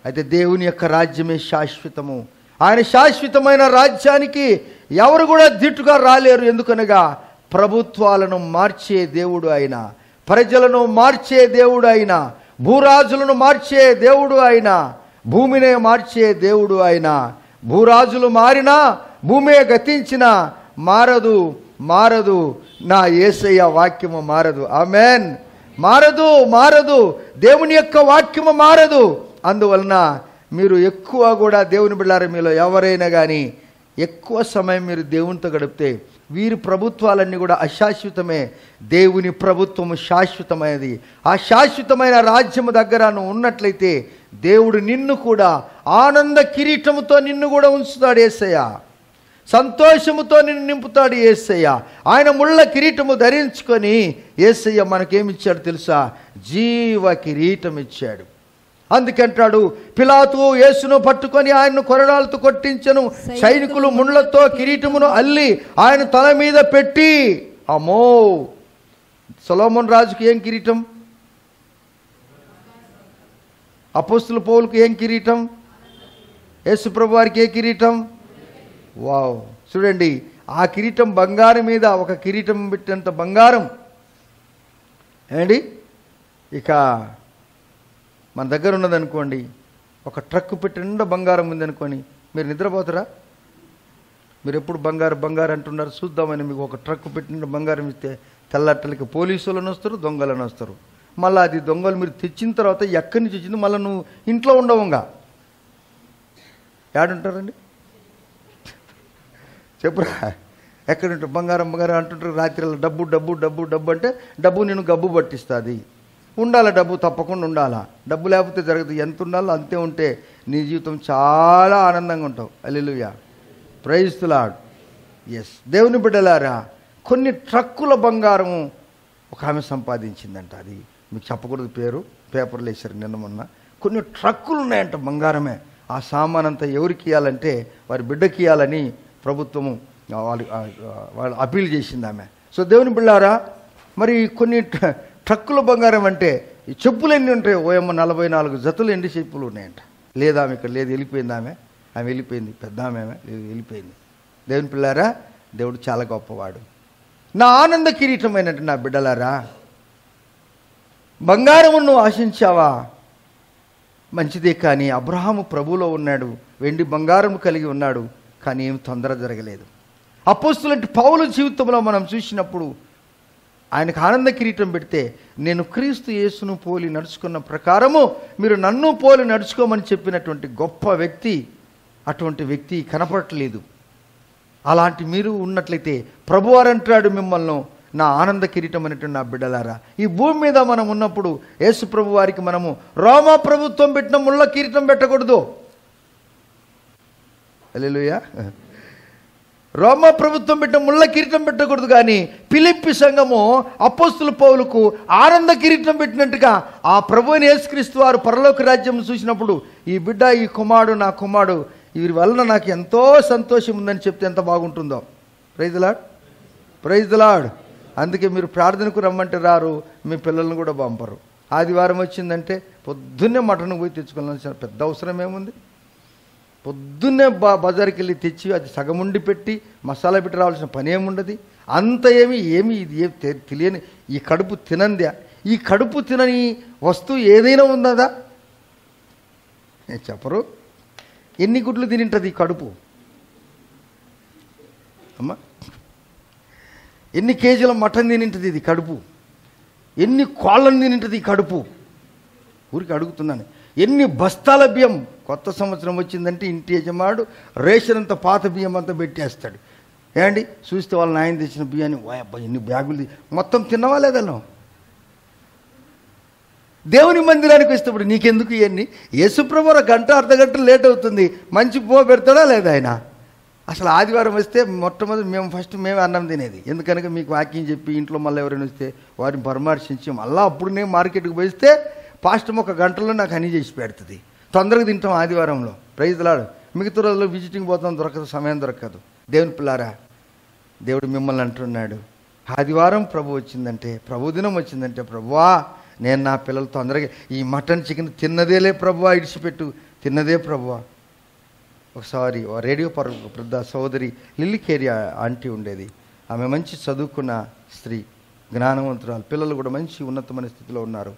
అయితే దేవుని యొక్క రాజ్యమే శాశ్వతము. ఆయన శాశ్వతమైన రాజ్యానికి ఎవరు కూడా దిట్టుగా రాలేరు. ఎందుకనగా ప్రభుత్వాలను మార్చే దేవుడు ఆయన, ప్రజలను మార్చే దేవుడు ఆయన, భూరాజులను మార్చే దేవుడు ఆయన, భూమినే మార్చే దేవుడు ఆయన. భూరాజులు మారినా, భూమే గతించినా మారదు, మారదు. నా యేసయ్య వాక్యము మారదు. ఆమెన్. మారదు, మారదు. దేవుని యొక్క వాక్యము మారదు. అందువలన మీరు ఎక్కువ కూడా దేవుని బిడ్డలారా, మీలో ఎవరైనా కానీ ఎక్కువ సమయం మీరు దేవునితో గడిపితే వీరి ప్రభుత్వాలన్నీ కూడా అశాశ్వతమే. దేవుని ప్రభుత్వము శాశ్వతమైనది. ఆ శాశ్వతమైన రాజ్యము దగ్గర నువ్వు ఉన్నట్లయితే దేవుడు నిన్ను కూడా ఆనంద కిరీటముతో నిన్ను కూడా ఉంచుతాడు యేసయ్య. సంతోషముతో నిన్ను నింపుతాడు యేసయ్య. ఆయన ముళ్ళ కిరీటము ధరించుకొని యేసయ్య మనకేమిచ్చాడు తెలుసా? జీవ కిరీటం ఇచ్చాడు. అందుకంటాడు, పిలాతు యేసును పట్టుకొని ఆయన్ను కొరడాలతో కొట్టించెను. సైనికులు ముళ్ళతో కిరీటమును అల్లి ఆయన తల మీద పెట్టి. అమ్మో! సొలొమోను రాజుకి ఏం కిరీటం? అపోస్తుల పౌలుకు ఏం కిరీటం? యేసు ప్రభు వారికి ఏ కిరీటం? వావ్! చూడండి, ఆ కిరీటం బంగారం మీద ఒక కిరీటం పెట్టేంత బంగారం ఏండి. ఇక మన దగ్గర ఉన్నదనుకోండి, ఒక ట్రక్కు పెట్టిన బంగారం ఉందనుకోని మీరు నిద్రపోతారా? మీరు ఎప్పుడు బంగారు బంగారు అంటున్నారు? చూద్దామని మీకు ఒక ట్రక్కు పెట్టిన బంగారం ఇస్తే తెల్లట్టలకి పోలీసులను వస్తారు, దొంగలను వస్తారు. మళ్ళీ అది దొంగలు మీరు తెచ్చిన తర్వాత ఎక్కడి నుంచి వచ్చింది, మళ్ళీ నువ్వు ఇంట్లో ఉండవుగా ఏడుంటారండి? చెప్పురా, ఎక్కడుంటారు? బంగారం బంగారం అంటుంటారు. రాత్రిలో డబ్బు డబ్బు డబ్బు డబ్బు అంటే డబ్బు నేను గబ్బు పట్టిస్తుంది. ఉండాలా డబ్బు, తప్పకుండా ఉండాలా. డబ్బు లేకపోతే జరగదు. ఎంత ఉండాలో అంతే ఉంటే నీ జీవితం చాలా ఆనందంగా ఉంటావు. హల్లెలూయా, ప్రైజ్ ది లార్డ్. ఎస్, దేవుని బిడ్డలారా, కొన్ని ట్రక్కుల బంగారం ఒక ఆమె సంపాదించిందంట. అది మీకు చెప్పకూడదు పేరు, పేపర్లు వేశారు నిన్న మొన్న. కొన్ని ట్రక్కులు ఉన్నాయంట బంగారమే. ఆ సామాన్ అంతా ఎవరికి ఇవ్వాలంటే వారి బిడ్డకి ఇవ్వాలని ప్రభుత్వము వాళ్ళు అపీల్ చేసింది ఆమె. సో దేవుని బిడ్డలారా, మరి కొన్ని ట్రక్కుల బంగారం అంటే ఈ చెప్పులు ఎన్ని ఉంటాయి? ఓయమ్మ 44 జతలు ఎండి చెప్పులు ఉన్నాయంట. లేదా ఆమె ఇక్కడ లేదు, వెళ్ళిపోయింది ఆమె వెళ్ళిపోయింది. పెద్ద ఆమె వెళ్ళిపోయింది. దేవుని పిల్లారా, దేవుడు చాలా గొప్పవాడు. నా ఆనంద కిరీటమైనట్టు నా బిడ్డలారా, బంగారము నువ్వు ఆశించావా? మంచిదే, కానీ అబ్రహాము ప్రభువులో ఉన్నాడు, వెండి బంగారం కలిగి ఉన్నాడు, కానీ ఏం తొందర జరగలేదు. అపోస్తులంటే పౌలు జీవితంలో మనం చూసినప్పుడు ఆయనకు ఆనంద కిరీటం పెడితే, నేను క్రీస్తు యేసును పోలి నడుచుకున్న ప్రకారము మీరు నన్ను పోలి నడుచుకోమని చెప్పినటువంటి గొప్ప వ్యక్తి, అటువంటి వ్యక్తి కనపడట్లేదు. అలాంటి మీరు ఉన్నట్లయితే ప్రభువారు అంటాడు మిమ్మల్ని, నా ఆనంద కిరీటం అనేటువంటి నా బిడ్డలారా, ఈ భూమి మీద మనం ఉన్నప్పుడు యేసు ప్రభు వారికి మనము రోమా ప్రభుత్వం పెట్టిన ముళ్ళ కిరీటం పెట్టకూడదు. హల్లెలూయా. రోమా ప్రభుత్వం పెట్టిన ముళ్ళ కిరీటం పెట్టకూడదు. కానీ ఫిలిప్పి సంఘము అపోస్తుల పౌలుకు ఆనంద కిరీటం పెట్టినట్టుగా ఆ ప్రభువుని యేసుక్రీస్తు వారు పరలోక రాజ్యం చూసినప్పుడు, ఈ బిడ్డ, ఈ కుమారుడు, నా కుమారుడు, వీరి వలన నాకు ఎంతో సంతోషం ఉందని చెప్తే ఎంత బాగుంటుందో. Praise the lord, praise the lord. అందుకే మీరు ప్రార్థనకు రమ్మంటే రారు, మీ పిల్లలను కూడా పంపరు. ఆదివారం వచ్చిందంటే పొద్దున్నే మటన్ పోయి తెచ్చుకోవాల్సిన పెద్ద అవసరం ఏముంది? పొద్దున్నే బజార్కి వెళ్ళి తెచ్చి అది సగం ఉండి పెట్టి మసాలా పెట్టి రావాల్సిన పని ఏముండదు. అంత ఏమి ఇది తెలియని ఈ కడుపు తినందా? ఈ కడుపు తినని వస్తువు ఏదైనా ఉందా? చెప్పరు. ఎన్ని గుడ్లు తినింటుంది ఈ కడుపు? అమ్మా, ఎన్ని కేజీల మటన్ తినింటుంది ఇది కడుపు? ఎన్ని కోళ్ళను తినింటుంది ఈ కడుపు? ఊరికి అడుగుతున్నాను. ఎన్ని బస్తాల బియ్యం? కొత్త సంవత్సరం వచ్చిందంటే ఇంటి యజమాడు రేషన్ అంతా పాత బియ్యం అంతా పెట్టేస్తాడు. ఏమండి చూస్తే వాళ్ళ నాయన తెచ్చిన బియ్యాన్ని అబ్బా ఎన్ని బ్యాగులు మొత్తం తిన్నవా లేదా నువ్వు? దేవుని మందిరానికి వస్తేప్పుడు నీకెందుకు ఇవన్నీ? యేసుప్రభు గంట అర్ధగంట లేట్ అవుతుంది, మంచి పెడతాడా లేదా ఆయన? అసలు ఆదివారం వస్తే మొట్టమొదటి మేమే అన్నం తినేది. ఎందుకనగా మీకు వాక్యం చెప్పి ఇంట్లో మళ్ళీ ఎవరైనా వస్తే వారిని పరామర్శించి మళ్ళీ అప్పుడు నేను మార్కెట్కి పోయిస్తే పాస్టర్ ఒక గంటలో నాకు అన్నీ చేసి పెడుతుంది. తొందరగా తింటాం ఆదివారంలో. Praise lord. మిగతా రోజుల్లో విజిటింగ్ పోతాం, దొరకదు, సమయం దొరకదు. దేవుని పిల్లారా, దేవుడు మిమ్మల్ని అంటున్నాడు, ఆదివారం ప్రభు వచ్చిందంటే, ప్రభు దినం వచ్చిందంటే, ప్రభువా నేను నా పిల్లలు తొందరగా ఈ మటన్ చికెన్ తిన్నదేలే ప్రభువా, ఇడిచిపెట్టు తిన్నదే ప్రభువా. ఒకసారి రేడియో పెద్ద సోదరి లిల్లీ కేరి ఆంటీ ఉండేది. ఆమె మంచి చదువుకున్న స్త్రీ, జ్ఞానవంతురాలు, పిల్లలు కూడా మంచి ఉన్నతమైన స్థితిలో ఉన్నారు.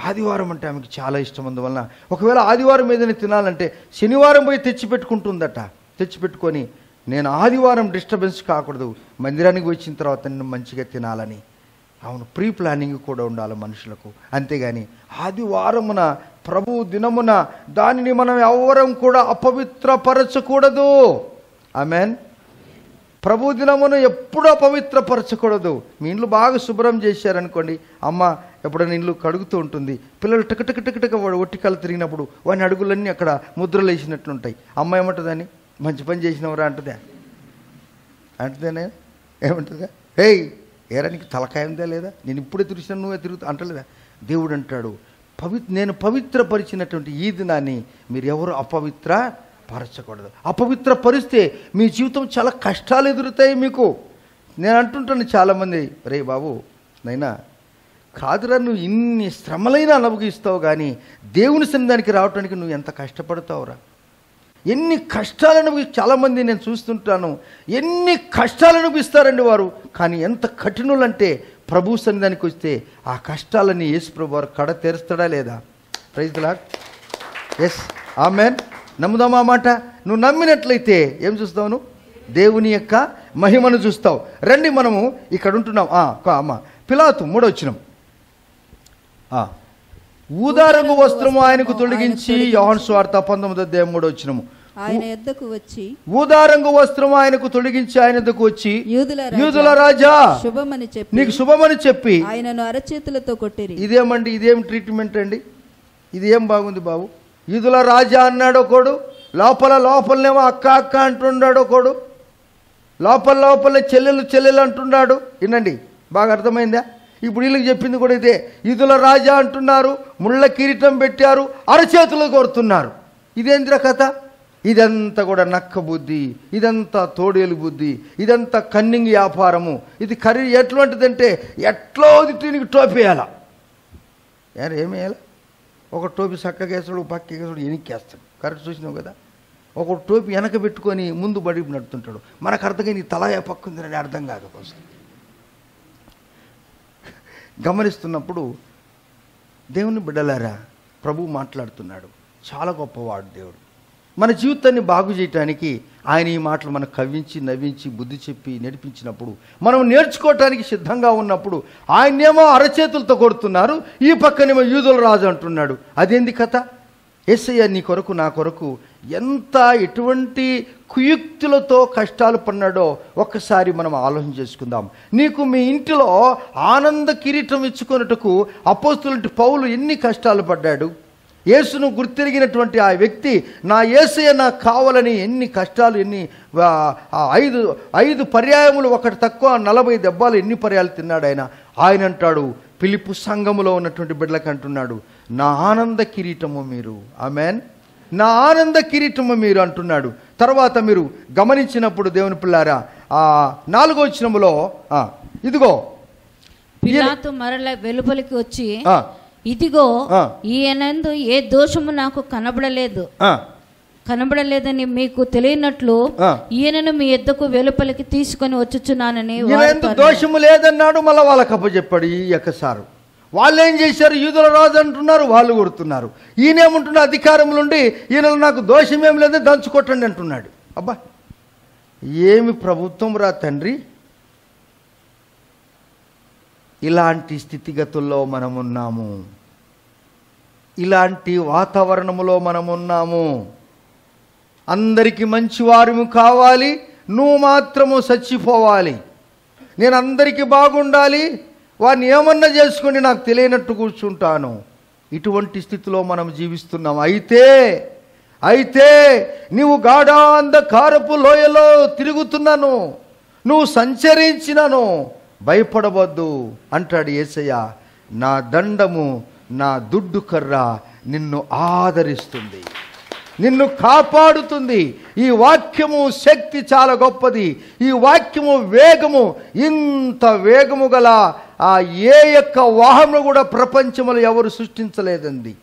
ఆదివారం అంటే ఆమెకి చాలా ఇష్టం. అందువలన ఒకవేళ ఆదివారం ఏదైనా తినాలంటే శనివారం పోయి తెచ్చిపెట్టుకుంటుందట. తెచ్చిపెట్టుకొని నేను ఆదివారం డిస్టర్బెన్స్ కాకూడదు, మందిరానికి వచ్చిన తర్వాత నేను మంచిగా తినాలని. అవును, ప్రీ ప్లానింగ్ కూడా ఉండాలి మనుషులకు. అంతేగాని ఆదివారమున ప్రభు దినమున దానిని మనం ఎవరం కూడా అపవిత్రపరచకూడదు. ఆమెన్. ప్రభు దినమును ఎప్పుడూ అపవిత్రపరచకూడదు. మీ ఇంట్లో బాగా శుభ్రం చేశారనుకోండి, అమ్మ ఎప్పుడైనా ఇంట్లో కడుగుతూ ఉంటుంది, పిల్లలు టకటక ఒట్టికలు తిరిగినప్పుడు వాని అడుగులన్నీ అక్కడ ముద్రలు వేసినట్లుంటాయి. అమ్మ ఏమంటుందని, మంచి పని చేసినవరా అంటుందా? అంటుందేనే ఏమంటుందా? హేయ్ ఏరా నీకు తలకాయ ఉందా లేదా, నేను ఇప్పుడే తిరిగినా నువ్వే తిరుగుతా అంటలేదా? దేవుడు అంటాడు, నేను పవిత్రపరిచినటువంటి ఈ దినాన్ని మీరు ఎవరు అపవిత్రపరచకూడదు. అపవిత్రపరిస్తే మీ జీవితం చాలా కష్టాలు ఎదురుతాయి మీకు. నేను అంటుంటాను చాలామంది, రే బాబు నైనా కాదురా, నువ్వు ఇన్ని శ్రమలైనా అనుభవిస్తావు, కానీ దేవుని సన్నిధానికి రావడానికి నువ్వు ఎంత కష్టపడతావురా. ఎన్ని కష్టాలు అనుభవిస్తావు. చాలామంది నేను చూస్తుంటాను, ఎన్ని కష్టాలు అనుభవిస్తారండి వారు, కానీ ఎంత కఠినులంటే ప్రభు సన్నిధానికి వస్తే ఆ కష్టాలని యేసు ప్రభు వారు కడ తెరుస్తాడా లేదా? Praise the Lord. Yes, amen. నమ్ముదామా మాట? నువ్వు నమ్మినట్లయితే ఏం చూస్తావు? నువ్వు దేవుని యొక్క మహిమను చూస్తావు. రండి మనము ఇక్కడ ఉంటున్నాం. అమ్మ పిలాతు 3వ వచనం, ఊదారంగు వస్త్రము ఆయనకు తొలగించి, యోహాను సువార్త 19:3వ వచనము, ఆయన యొద్దకు వచ్చి, ఊదారంగు వస్త్రము ఆయనకు తొలగించి ఆయన యొద్దకు వచ్చి, యూదుల రాజా శుభమని చెప్పి, నీకు శుభమని చెప్పి ఆయనను అరచేతులతో కొట్టిరి. ఇదేమండి, ఇదేం ట్రీట్మెంట్ అండి? ఇది ఏం బాగుంది బాబు? యూదుల రాజా అన్నాడు ఒకడు, లోపలనేమో అక్క అక్క అంటున్నాడు ఒకడు, లోపల చెల్లెలు అంటున్నాడు. వినండి, బాగా అర్థమైందా? ఇప్పుడు వీళ్ళకి చెప్పింది కూడా ఇదే. యూదుల రాజా అంటున్నారు, ముళ్ళ కిరీటం పెట్టారు, అరచేతులు కొడుతున్నారు. ఇదేంద్ర కథ? ఇదంతా కూడా నక్క బుద్ధి, ఇదంతా తోడేలు బుద్ధి, ఇదంతా కన్నింగ్ వ్యాపారము. ఇది ఎటువంటిదంటే ఎట్లా నీకు టోపీ వేయాలా? ఏమేయాలి? ఒక టోపీ చక్కగా వేస్తాడు, పక్క వేస్తాడు, ఎనిక్కేస్తాడు. కరెక్ట్ చూసినావు కదా? ఒక టోపీ వెనక పెట్టుకొని ముందు బడి నడుతుంటాడు. మనకు అర్థంగా నీ తల ఏ పక్క ఉందని అర్థం కాదు. కోసం గమనిస్తున్నప్పుడు దేవుని బిడ్డలారా, ప్రభు మాట్లాడుతున్నాడు. చాలా గొప్పవాడు దేవుడు. మన జీవితాన్ని బాగు చేయటానికి ఆయన ఈ మాటలు మనకు కవ్వించి నవ్వించి బుద్ధి చెప్పి నడిపించినప్పుడు, మనం నేర్చుకోవటానికి సిద్ధంగా ఉన్నప్పుడు ఆయనేమో అరచేతులతో కొడుతున్నారు, ఈ పక్కనేమో యూదుల రాజు అంటున్నాడు. అదేంది కథ? యేసయ్య నీ కొరకు నా కొరకు ఎటువంటి కుయుక్తులతో కష్టాలు పడినాడో ఒక్కసారి మనం ఆలోచన చేసుకుందాం. నీకు మీ ఇంటిలో ఆనంద కిరీటం ఇచ్చుకొనుటకు అపోస్తులుంటి పౌలు ఎన్ని కష్టాలు పడ్డాడు. యేసును గుర్తిరిగినటువంటి ఆ వ్యక్తి, నా యేసయ్య నాకు కావాలని ఎన్ని కష్టాలు, ఎన్ని 5 పర్యాయములు, ఒకటి తక్కువ 40 దెబ్బలు ఎన్ని పర్యాలు తిన్నాడు ఆయన అంటాడు, ఫిలిప్పు సంఘములో ఉన్నటువంటి బిడ్డలకు అంటున్నాడు, నా ఆనంద కిరీటము మీరు. ఆమెన్. నా ఆనంద కిరీటము మీరు అంటున్నాడు. తర్వాత మీరు గమనించినప్పుడు దేవుని పిల్లారా, 4వ వచనములో ఇదిగో పిలాతు మరల వెలుపలికి వచ్చి, ఇదిగో ఈయనందు ఏ దోషము నాకు కనబడలేదని మీకు తెలియనట్లు ఈయనను మీ యొద్దకు వెలుపలికి తీసుకొని వచ్చుచున్నానని. దోషము లేదన్నాడు. మళ్ళీ వాళ్ళకి అప్పచెప్పాడు ఈ యొక్కసారు. వాళ్ళు ఏం చేశారు? యూదుల రాజు అంటున్నారు, వాళ్ళు కొడుతున్నారు. ఈయనేమంటున్న అధికారంలో ఉండి, ఈయనలో నాకు దోషమేం లేదని దంచుకొట్టండి అంటున్నాడు. అబ్బా, ఏమి ప్రభుత్వం రా తండ్రి! ఇలాంటి స్థితిగతుల్లో మనమున్నాము, ఇలాంటి వాతావరణములో మనమున్నాము. అందరికీ మంచివారము కావాలి, నువ్వు మాత్రము చచ్చిపోవాలి, నేను అందరికీ బాగుండాలి, వాడిని ఏమన్నా చేసుకొని నాకు తెలియనట్టు కూర్చుంటాను. ఇటువంటి స్థితిలో మనం జీవిస్తున్నాం. అయితే నీవు గాఢాంధకారపు లోయలో తిరుగుతున్నాను, నువ్వు సంచరించినను భయపడవద్దు అంటాడు యేసయ్య. నా దండము నా దుడ్డు కర్ర నిన్ను ఆదరిస్తుంది, నిన్ను కాపాడుతుంది. ఈ వాక్యము శక్తి చాలా గొప్పది. ఈ వాక్యము వేగము, ఇంత వేగము గల ఆ ఏ యొక్క వాహనం కూడా ప్రపంచంలో ఎవరు సృష్టించలేదండి.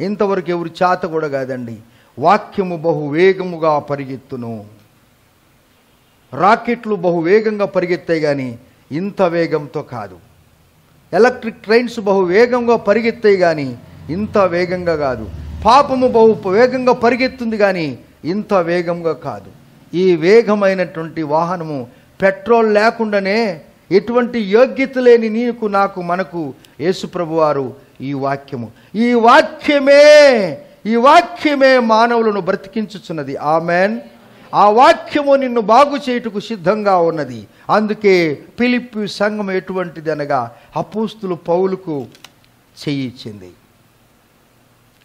ఇంతవరకు ఎవరు చేత కూడా కాదండి. వాక్యము బహు వేగముగా పరిగెత్తును. రాకెట్లు బహు వేగంగా పరిగెత్తాయి కానీ ఇంత వేగంతో కాదు. ఎలక్ట్రిక్ ట్రైన్స్ బహు వేగంగా పరిగెత్తాయి కానీ ఇంత వేగంగా కాదు. పాపము బహు వేగంగా పరిగెత్తుంది కానీ ఇంత వేగంగా కాదు. ఈ వేగమైనటువంటి వాహనము పెట్రోల్ లేకుండానే, ఎటువంటి యోగ్యత లేని నీకు నాకు మనకు యేసుప్రభు వారు ఈ వాక్యమే మానవులను బ్రతికించుచున్నది. ఆమెన్. ఆ వాక్యము నిన్ను బాగు చేయుటకు సిద్ధంగా ఉన్నది. అందుకే ఫిలిప్పీ సంఘం ఎటువంటిది అనగా అపోస్తులు పౌలుకు చేయించింది.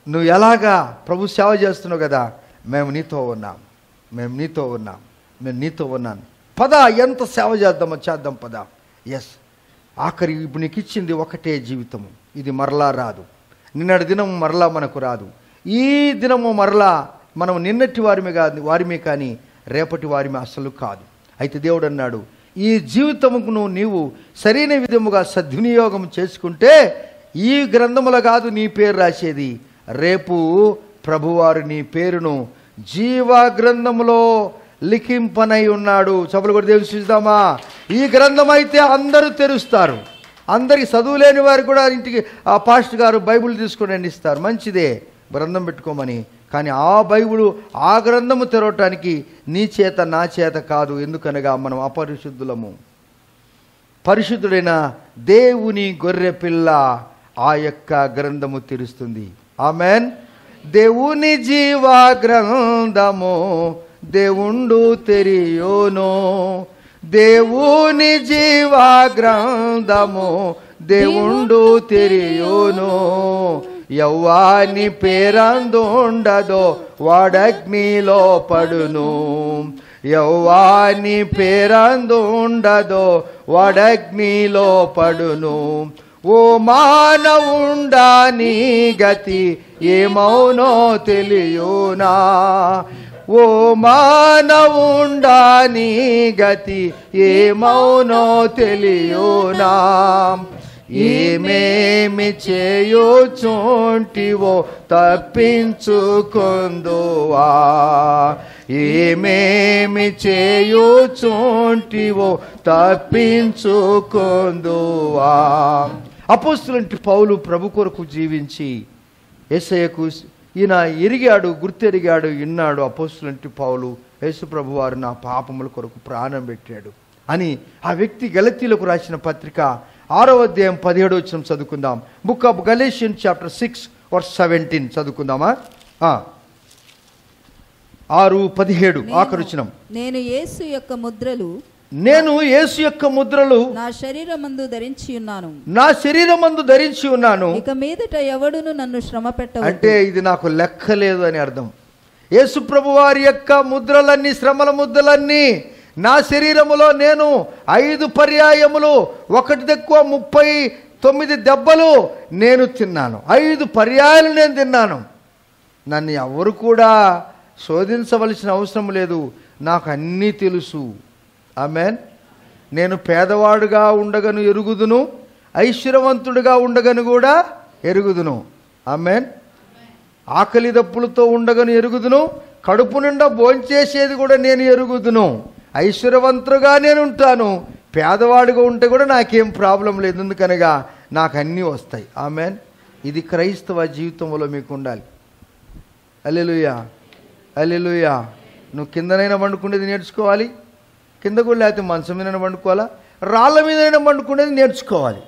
నువ్వు ఎలాగా ప్రభు సేవ చేస్తున్నావు కదా, మేము నీతో ఉన్నాను, పద ఎంత సేవ చేద్దాం పద. ఎస్, ఆఖరి ఇప్పుడు నీకు ఇచ్చింది ఒకటే జీవితము, ఇది మరలా రాదు. నిన్నటి దినము మరలా మనకు రాదు. ఈ దినము మరలా మనం నిన్నటి వారిమే కానీ రేపటి వారిమే అసలు కాదు. అయితే దేవుడు అన్నాడు, ఈ జీవితమును నీవు సరైన విధముగా సద్వినియోగం చేసుకుంటే ఈ గ్రంథములో కాదు నీ పేరు రాసేది, రేపు ప్రభువారు నీ పేరును జీవ గ్రంథములో లిఖింపనై ఉన్నాడు. చప్పులు కూడా దేవుని చూద్దామా. ఈ గ్రంథం అయితే అందరూ తెరుస్తారు. అందరికి చదువు లేని వారు కూడా ఇంటికి ఆ పాస్టర్ గారు బైబిల్ తీసుకొని అందిస్తారు, మంచిదే గ్రంథం పెట్టుకోమని. కానీ ఆ గ్రంథము తెరవటానికి నీ చేత నా చేత కాదు. ఎందుకనగా మనం అపరిశుద్ధులము. పరిశుద్ధుడైన దేవుని గొర్రె పిల్ల ఆ యొక్క గ్రంథము తెరుస్తుంది. ఆమెన్. దేవుని జీవ గ్రంథము దేవుండు తెరియోను, దేవుని జీవ గ్రంథము దేవుండు తెరియోను. యవ్వాని పేరందుండదో వాడగ్నిలో పడును, యవ్వాని పేరందుండదో వాడగ్నిలో పడును. ఓ మానవుండా నీ గతి ఏమౌనో తెలియునా, ఓ మానవుండా నీ గతి ఏమౌనో తెలియునా. ఏమేమి చేయుచుంటివో తప్పించుకొందువా, ఏమేమి చేయుచుంటివో తప్పించుకొందువా. అపోస్తలుంటి పౌలు ప్రభు కొరకు జీవించి యేసయ్యకు ఈయన ఎరిగాడు, గుర్తెరిగాడు, విన్నాడు. అపోస్తలుంటి పౌలు యేసు ప్రభు వారు నా పాపముల కొరకు ప్రాణం పెట్టాడు అని ఆ వ్యక్తి గలతీలకు రాసిన పత్రిక 6వ అధ్యాయం 17వ వచనం చదువుకుందాం. Book of Galatians chapter 6:17 చదువుకుందామా. 6:17 ఆఖరి వచనం. నేను యేసు యొక్క ముద్రలు నా శరీరమందు ధరించి ఉన్నాను, ఇక మీదట ఎవడును నన్ను శ్రమ పెట్టవద్దు. అంటే ఇది నాకు లెక్కలేదు అని అర్థం. యేసు ప్రభు వారి యొక్క ముద్రలన్నీ, శ్రమల ముద్రలన్నీ నా శరీరములో నేను 5 పర్యాయములు, ఒకటి తక్కువ 39 దెబ్బలు నేను తిన్నాను. 5 పర్యాయాలు నేను తిన్నాను. నన్ను ఎవరు కూడా శోధించవలసిన అవసరం లేదు, నాకు అన్నీ తెలుసు. ఆమెన్. నేను పేదవాడుగా ఉండగను ఎరుగుదును, ఐశ్వర్యవంతుడిగా ఉండగను కూడా ఎరుగుదును. ఆమెన్. ఆకలి దప్పులతో ఉండగను ఎరుగుదును, కడుపు నిండా భోంచేసేది కూడా నేను ఎరుగుదును. ఐశ్వర్యవంతుడుగా నేను ఉంటాను, పేదవాడిగా ఉంటే కూడా నాకేం ప్రాబ్లం లేదు, ఎందుకనగా నాకు అన్నీ వస్తాయి. ఆమెన్. ఇది క్రైస్తవ జీవితంలో మీకు ఉండాలి. హల్లెలూయా, హల్లెలూయా. నువ్వు కిందనైనా వండుకునేది నేర్చుకోవాలి, కింద కూడా లేకపోతే మంచం మీద వండుకోవాలా, రాళ్ళ మీదైనా వండుకునేది నేర్చుకోవాలి.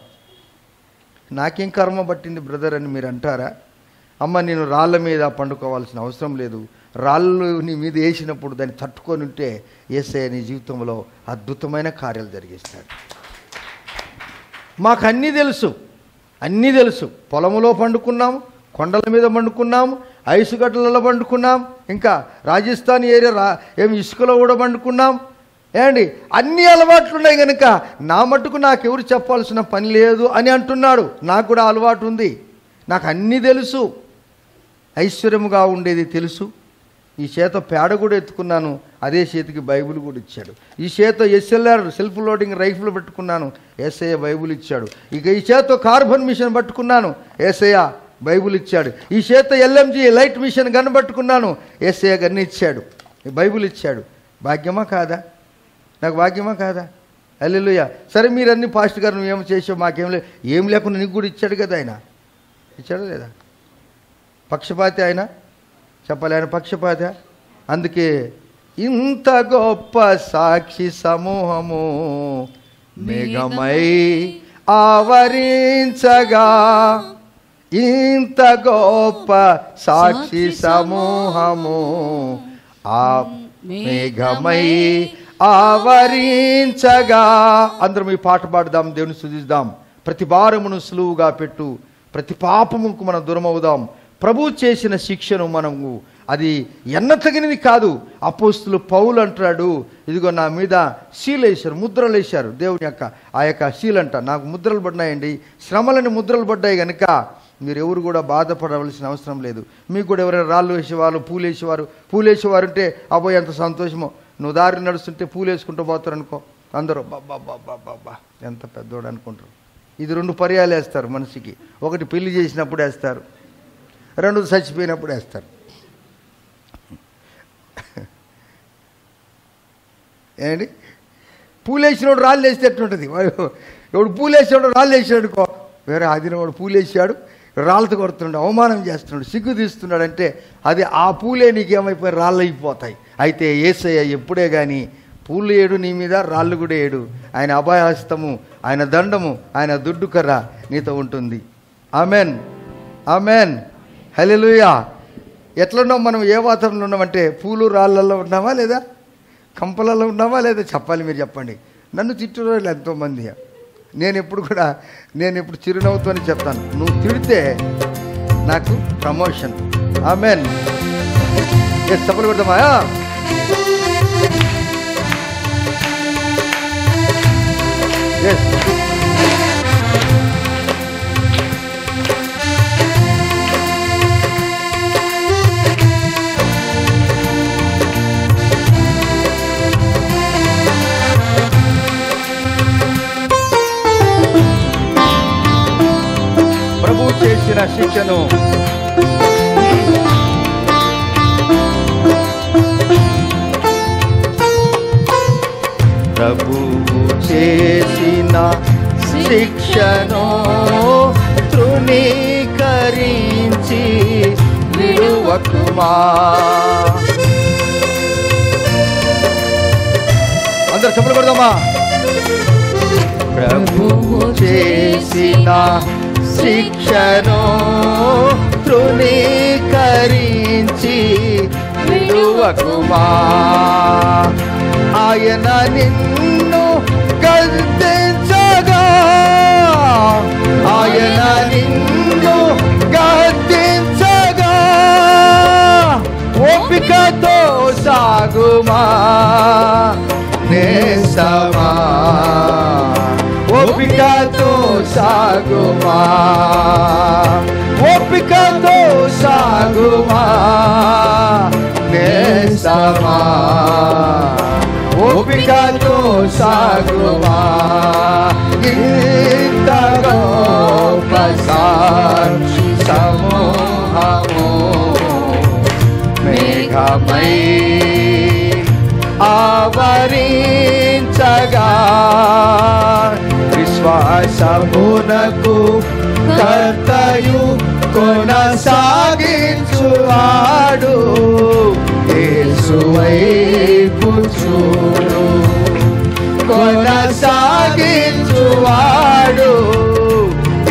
నాకేం కర్మ పట్టింది బ్రదర్ అని మీరు అంటారా? అమ్మ, నేను రాళ్ళ మీద పండుకోవాల్సిన అవసరం లేదు, రాళ్ళు నీ మీద వేసినప్పుడు దాన్ని తట్టుకొని ఉంటే యేసయ్య నీ జీవితంలో అద్భుతమైన కార్యాలు జరిగిస్తాడు. మాకు అన్నీ తెలుసు. పొలంలో పండుకున్నాము, కొండల మీద పండుకున్నాము, ఐసుగడ్డలలో పండుకున్నాం, ఇంకా రాజస్థాన్ ఏరియా ఏమి ఇసుకలో కూడా పండుకున్నాం. ఏమండి, అన్ని అలవాట్లు ఉన్నాయి కనుక నా మట్టుకు నాకెవరు చెప్పాల్సిన పని లేదు అని అంటున్నాడు. నాకు కూడా అలవాటు ఉంది, నాకు అన్నీ తెలుసు, ఐశ్వర్యముగా ఉండేది తెలుసు. ఈ చేత పేడ కూడా ఎత్తుకున్నాను, అదే చేతికి బైబిల్ కూడా ఇచ్చాడు. ఈ చేత SLR సెల్ఫ్ లోడింగ్ రైఫిల్ పట్టుకున్నాను, యేసయ్య బైబిల్ ఇచ్చాడు. ఇక ఈ చేత కార్బన్ మిషన్ పట్టుకున్నాను, యేసయ్య బైబిల్ ఇచ్చాడు. ఈ చేత LMG లైట్ మిషన్ గన్ పట్టుకున్నాను, యేసయ్య గన్ ఇచ్చాడు, బైబిల్ ఇచ్చాడు. భాగ్యమా కాదా? నాకు భాగ్యమా కాదా? హల్లెలూయా. సరే, మీరు అన్ని పాస్ట్ గారు నువ్వేమో చేసావు, మాకేం లేదు. ఏం లేకుండా నీకు కూడా ఇచ్చాడు కదా ఆయన. ఇచ్చాడా లేదా? పక్షపాతి ఆయన, చెప్పాలి, ఆయన పక్షపాతి. అందుకే ఇంత గొప్ప సాక్షి సమూహము మేఘమై ఆవరించగా, ఇంత గొప్ప సాక్షి సమూహము ఆ మేఘమై ఆవరించగా. అందరం ఈ పాట పాడదాం, దేవుని స్తుతిద్దాం. ప్రతి భారమును సులువుగా పెట్టు, ప్రతి పాపముకు మనం దూరం అవుదాం. ప్రభు చేసిన శిక్షను మనము అది ఎన్నతగినది కాదు. అపోస్తులు పౌలు అంటాడు, ఇదిగో నా మీద సీల్ వేశారు, ముద్రలు వేశారు, దేవుని యొక్క ఆ యొక్క సీల్ అంట నాకు ముద్రలు పడినాయండి, శ్రమలని ముద్రలు పడ్డాయి కనుక మీరు ఎవరు కూడా బాధపడవలసిన అవసరం లేదు. మీకు కూడా ఎవరైనా రాళ్ళు వేసేవారు, పూలేసేవారు ఉంటే అబ్బాయి ఎంత సంతోషమో. నువ్వు దారి నడుస్తుంటే పూలు వేసుకుంటూ పోతారు అనుకో, అందరూ బాబా ఎంత పెద్దోడు అనుకుంటారు. ఇది 2 పర్యాలు వేస్తారు మనిషికి. ఒకటి పెళ్లి చేసినప్పుడు వేస్తారు, 2 చచ్చిపోయినప్పుడు వేస్తారు. ఏంటి, పూలేసినోడు రాళ్ళు వేస్తే ఎట్లుంటుంది? ఎవడు పూలేసాడు రాళ్ళు వేసాడు అనుకో, వేరే ఆదిన వాడు పూలేసాడు రాళ్ళతో కొడుతున్నాడు, అవమానం చేస్తున్నాడు, సిగ్గు తీస్తున్నాడు అంటే అది ఆ పూలే నీకేమైపోయి రాళ్ళు అయిపోతాయి. అయితే యేసయ్య ఎప్పుడే కానీ పూలు ఏడు నీ మీద, రాళ్ళు కూడా ఏడు. ఆయన అభయహస్తము, ఆయన దండము, ఆయన దుడ్డు కర్ర నీతో ఉంటుంది. ఆమెన్, ఆమెన్, హల్లెలూయా. ఎట్లున్నాం మనం? ఏ వాతావరణంలో ఉన్నామంటే పూలు రాళ్ళల్లో ఉన్నామా లేదా, కంపలలో ఉన్నామా లేదా? చెప్పాలి, మీరు చెప్పండి. నన్ను తిట్టురోళ్ళు ఎంతోమంది. నేను ఎప్పుడు చిరునవ్వుతోనే చెప్తాను, నువ్వు తిడితే నాకు ప్రమోషన్. ఆమెన్. చెప్పలు పెడదామా? ప్రభు చేసిన శిక్షను ప్రభువు చేసిన శిక్షను తృణీకరించి విడువకుమా. అందరూ చెప్పలు కొడదామా? ప్రభువు చేసిన శిక్షను తృణీకరించి విడువకుమా. ఆయన నిన్ను గద్దించగా, ఆయన నిన్ను గద్దించగా ఓపికతో సాగుమా నేసమా, ఓపికతో సాగుమా, ఓపికతో సాగుమా నేసమా, ఓపికతో సాగుమా. ఇంత గొప్ప సాక్షి సమూహము మేఘమై ఆవరించగా, విశ్వాసమునకు కర్తయు కొనసాగించువాడు యేసు వైపు చూడు, కొనసాగించువాడు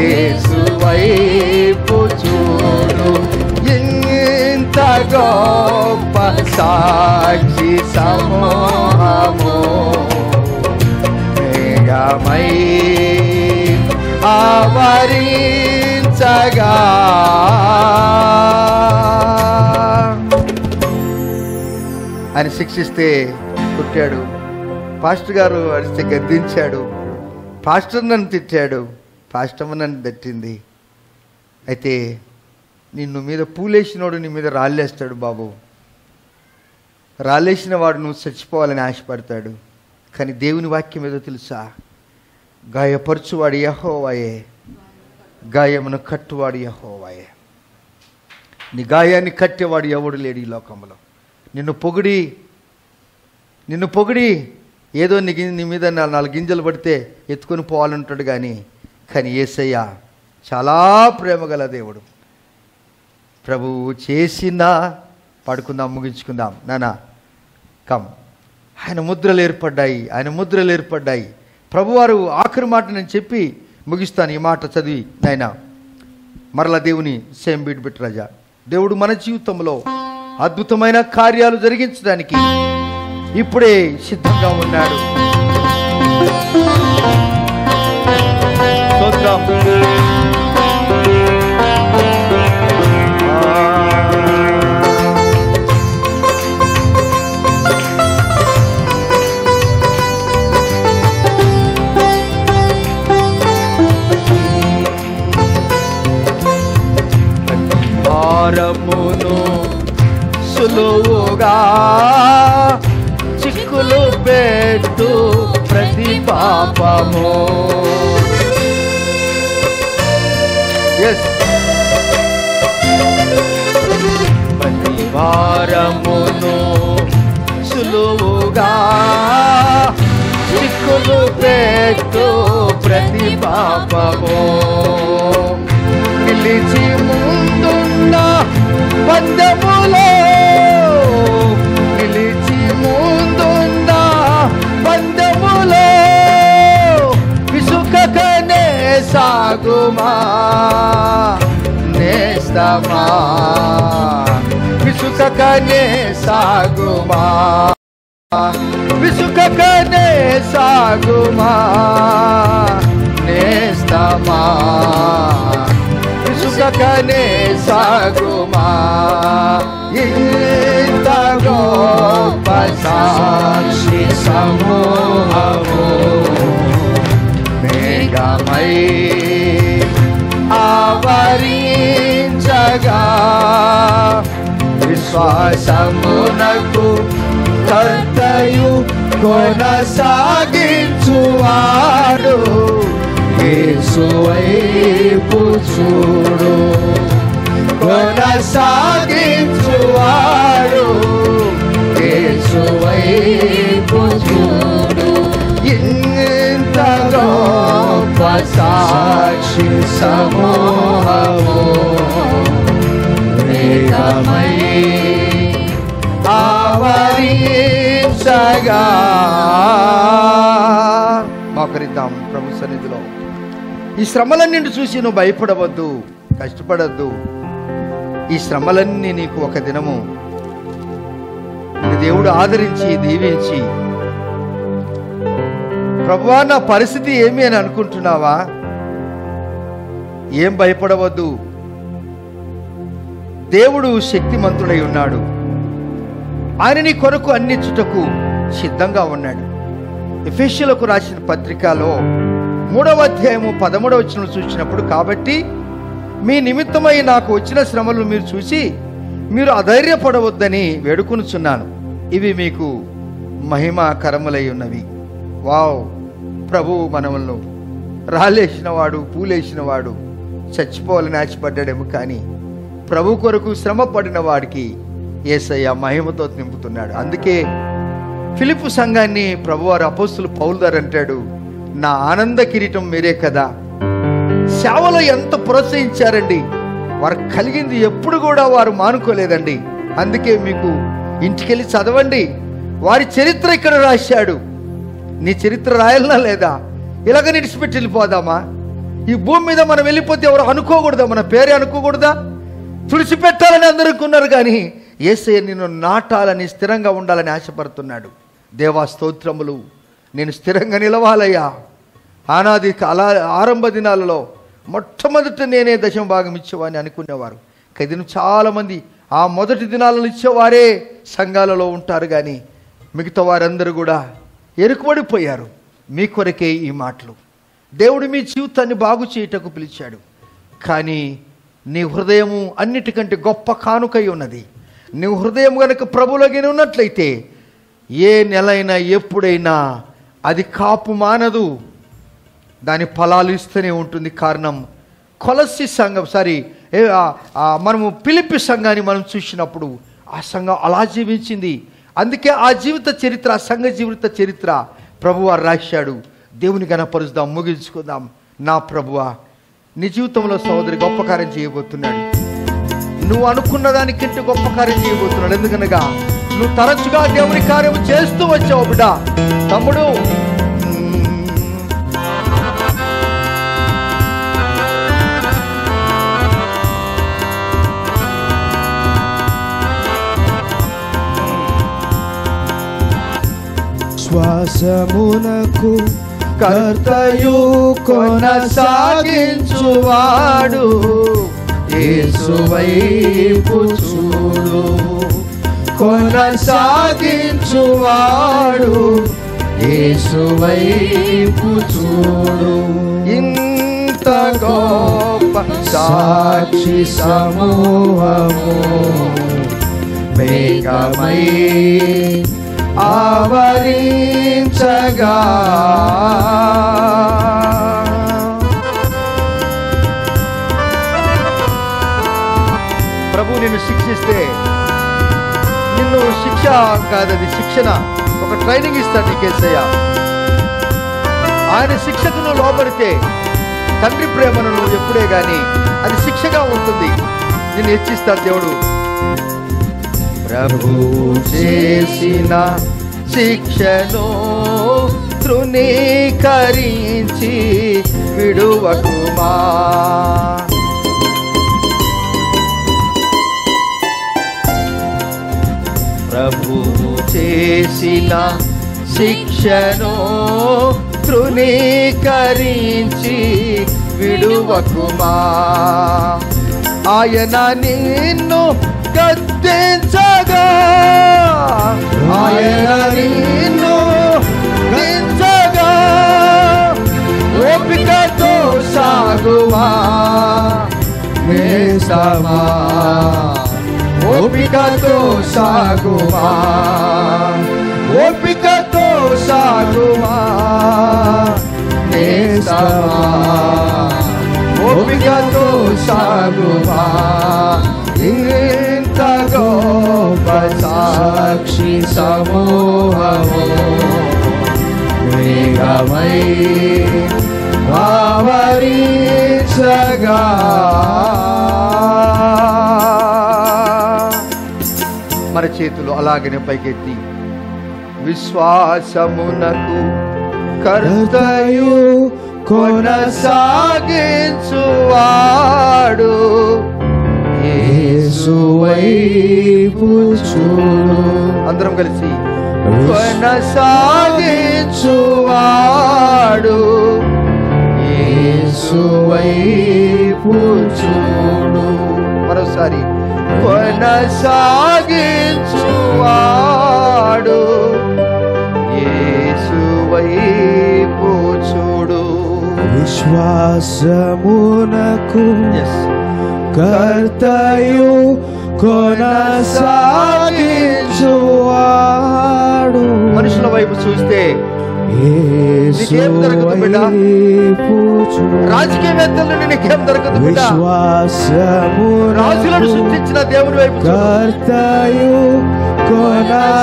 యేసు వైపు చూడు. ఇంత గొప్ప సాక్షి సమూహము మేఘమై ఆవరించగా ఆయన శిక్షిస్తే కొట్టాడు, పాస్టర్ గారు అడిస్తే గద్దించాడు, పాస్టర్ నన్ను తిట్టాడు, పాస్టమ్మ నన్ను తట్టింది. అయితే నిన్ను మీద పూలేసినోడు నీ మీద రాళ్ళేస్తాడు బాబు, రాళ్ళేసిన వాడు నువ్వు చచ్చిపోవాలని ఆశపడతాడు. కానీ దేవుని వాక్యం ఏదో తెలుసా? గాయపరచువాడు యెహోవాయే, గాయమును కట్టువాడు యెహోవాయే. నీ గాయాన్ని కట్టేవాడు ఎవడు లేడు ఈ లోకంలో. నిన్ను పొగిడి ఏదో నీ మీద 4 గింజలు పడితే ఎత్తుకొని పోవాలంటాడు. కానీ యేసయ్య చాలా ప్రేమగల దేవుడు. ప్రభువు చేసిన పడుకుందాం, ముగించుకుందాం నాన్న. కమ్. ఆయన ముద్రలు ఏర్పడ్డాయి. ప్రభువారు ఆఖరి మాట నేను చెప్పి ముగిస్తాను. ఈ మాట చదివి నాయన మరలా దేవుని సేమ్ బీట్ బిట్ రాజా. దేవుడు మన జీవితంలో అద్భుతమైన కార్యాలు జరిగించడానికి ఇప్పుడే సిద్ధంగా ఉన్నాడు. భారమును సులువుగా చిక్కులు పెట్టు ప్రతి పాపము. ప్రతి భారమును సులువుగా చిక్కులు పెట్టు ప్రతి పాపము. నిలిచి ముందున్న పందెములో, నిలిచి ముందున్న పందెములో విసుకకనే సాగుమా నేస్తమా, విసుకకనే సాగుమా, విసుకకనే సాగుమా నేస్తమా, విసుకకనే సాగుమా. ఇంత గొప్ప సాక్షి సమూహము మేఘమై ఆవరించగా విశ్వాసమునకు కర్తయు కొనసాగించువాడు యేసు వైపు చూడు, కొనసాగించువాడు యేసు వైపు చూడు. ఇంత గొప్ప సాక్షి సమూహము మేఘమై ఆవరించగా. మోకరిద్దాం ప్రభు సన్నిధిలో. ఈ శ్రమలన్నింటి చూసి నువ్వు భయపడవద్దు, కష్టపడద్దు. ఈ శ్రమలన్నీ నీకు ఒక దినము దేవుడు ఆదరించి దీవించి, ప్రభువా నా పరిస్థితి ఏమి అని అనుకుంటున్నావా? ఏం భయపడవద్దు. దేవుడు శక్తిమంతుడై ఉన్నాడు. ఆయన నీ కొరకు అన్నిచ్చుటకు సిద్ధంగా ఉన్నాడు. ఎఫెసీయులకు రాసిన పత్రికలో 3వ అధ్యాయము 13వ వచనం చూసినప్పుడు, కాబట్టి మీ నిమిత్తమై నాకు వచ్చిన శ్రమలు మీరు చూసి మీరు అధైర్యపడవద్దని వేడుకొనుచున్నాను, ఇవి మీకు మహిమాకరములై ఉన్నవి. వావ్! ప్రభువు మనల్ని రాలేసినవాడు, పూలేసినవాడు చచ్చిపోవాలని ఆశపడ్డాడేమో, కానీ ప్రభు కొరకు శ్రమ పడిన వాడికి యేసయ్య మహిమతో నింపుతున్నాడు. అందుకే ఫిలిప్పు సంఘాన్ని ప్రభువారు అపోస్తులు పౌలు గారు అంటాడు, నా ఆనంద కిరీటం మీరే కదా. సేవలో ఎంత ప్రోత్సహించారండి. వారు కలిగింది ఎప్పుడు కూడా వారు మానుకోలేదండి. అందుకే మీకు ఇంటికెళ్ళి చదవండి, వారి చరిత్ర ఇక్కడ రాశాడు. నీ చరిత్ర రాయాలనా లేదా? ఇలాగ నిడిచిపెట్టి వెళ్ళిపోదామా? ఈ భూమి మీద మనం వెళ్ళిపోతే ఎవరు అనుకోకూడదా? మన పేరే అనుకోకూడదా? తుడిచిపెట్టాలని అందరూ అనుకున్నారు, కానీ యేసయ్య నిన్ను నాటాలని, స్థిరంగా ఉండాలని ఆశపడుతున్నాడు. దేవా స్తోత్రములు, నేను స్థిరంగా నిలవాలయ్యా. అలా ఆరంభ దినాలలో మొట్టమొదట నేనే దశమ భాగం ఇచ్చేవాడిని అనుకునేవారు. కదిన చాలామంది ఆ మొదటి దినాలలో ఇచ్చేవారే సంఘాలలో ఉంటారు, కానీ మిగతా వారందరూ కూడా ఎరుకుబడిపోయారు. మీ కొరకే ఈ మాటలు. దేవుడు మీ జీవితాన్ని బాగు చేయుటకు పిలిచాడు, కానీ నీ హృదయము అన్నిటికంటే గొప్ప కానుకై ఉన్నది. నీ హృదయం కనుక ప్రభువులోకి ఉన్నట్లయితే ఏ నెలైనా ఎప్పుడైనా అది కాపు మానదు, దాని ఫలాలు ఇస్తూనే ఉంటుంది. కారణం కొలస్సి సంఘం, మనము ఫిలిప్పి సంఘాన్ని మనం చూసినప్పుడు ఆ సంఘం అలా జీవించింది. అందుకే ఆ జీవిత చరిత్ర, ఆ సంఘ జీవిత చరిత్ర ప్రభువారు రాశాడు. దేవుని గణపరుద్దాం, ముగించుకుందాం. నా ప్రభువా, నీ జీవితంలో సహోదరి గొప్ప కార్యం చేయబోతున్నాడు. నువ్వు అనుకున్న దానికంటే గొప్ప కార్యం చేయబోతున్నాడు. ఎందుకనగా నువ్వు తరచుగా దేవుని కార్యం చేస్తూ వచ్చావు బిడ్డ. తమ్ముడు, శ్వాసమునకు కర్తయు కొనసాగించువాడు యేసు వైపు చూడు. కొనసాగించువాడు యేసు వైపు చూడు. ఇంత గొప్ప సాక్షి సమూహము మేఘమై ఆవరించగా ప్రభు నిన్ను శిక్షిస్తే, నిన్ను శిక్ష కాదది శిక్షణ, ఒక ట్రైనింగ్ ఇస్తాడు నీకు యేసయ్య. ఆయన శిక్షకు నువ్వు లోబడితే తండ్రి ప్రేమను నువ్వు ఎప్పుడే కానీ అది శిక్షగా ఉంటుంది. నిన్ను హెచ్చిస్తాడు దేవుడు. ప్రభు చేసిన శిక్షను తృణీకరించి విడువకుమా. ప్రభు చేసిన శిక్షను తృణీకరించి విడువకుమా. ఆయన నిన్ను గద్దించగా, ఆయన నిన్ను గద్దించగా ఓపికతో సాగువా నేస్తమా. ఓపికతో సాగువా, ఓపికతో సాగువా నేస్తమా. ఓపికతో సాగువా. ఇంత గొప్ప సాక్షి సమూహము మేఘమై ఆవరించగా. మన చేతులు అలాగనే పైకెత్తి, విశ్వాసమునకు కర్తయు కొనసాగించువాడు యేసు వైపు చూడు. అందరం కలిసి, కొనసాగించువాడు యేసు వైపు చూడు. మరోసారి, కొనసాగించువాడు యేసు వైపు చూడు. విశ్వాసమునకు కర్తయు కొనసాగించువాడు. మనుషుల వైపు చూస్తే నీకేం దొరకదు బిడ్డ. రాజకీయవేత్తల నుండి నీకేం దొరకదు బిడ్డ. రాజులను సృష్టించిన దేవుని వైపు కర్తయు కొనసాగించువాడు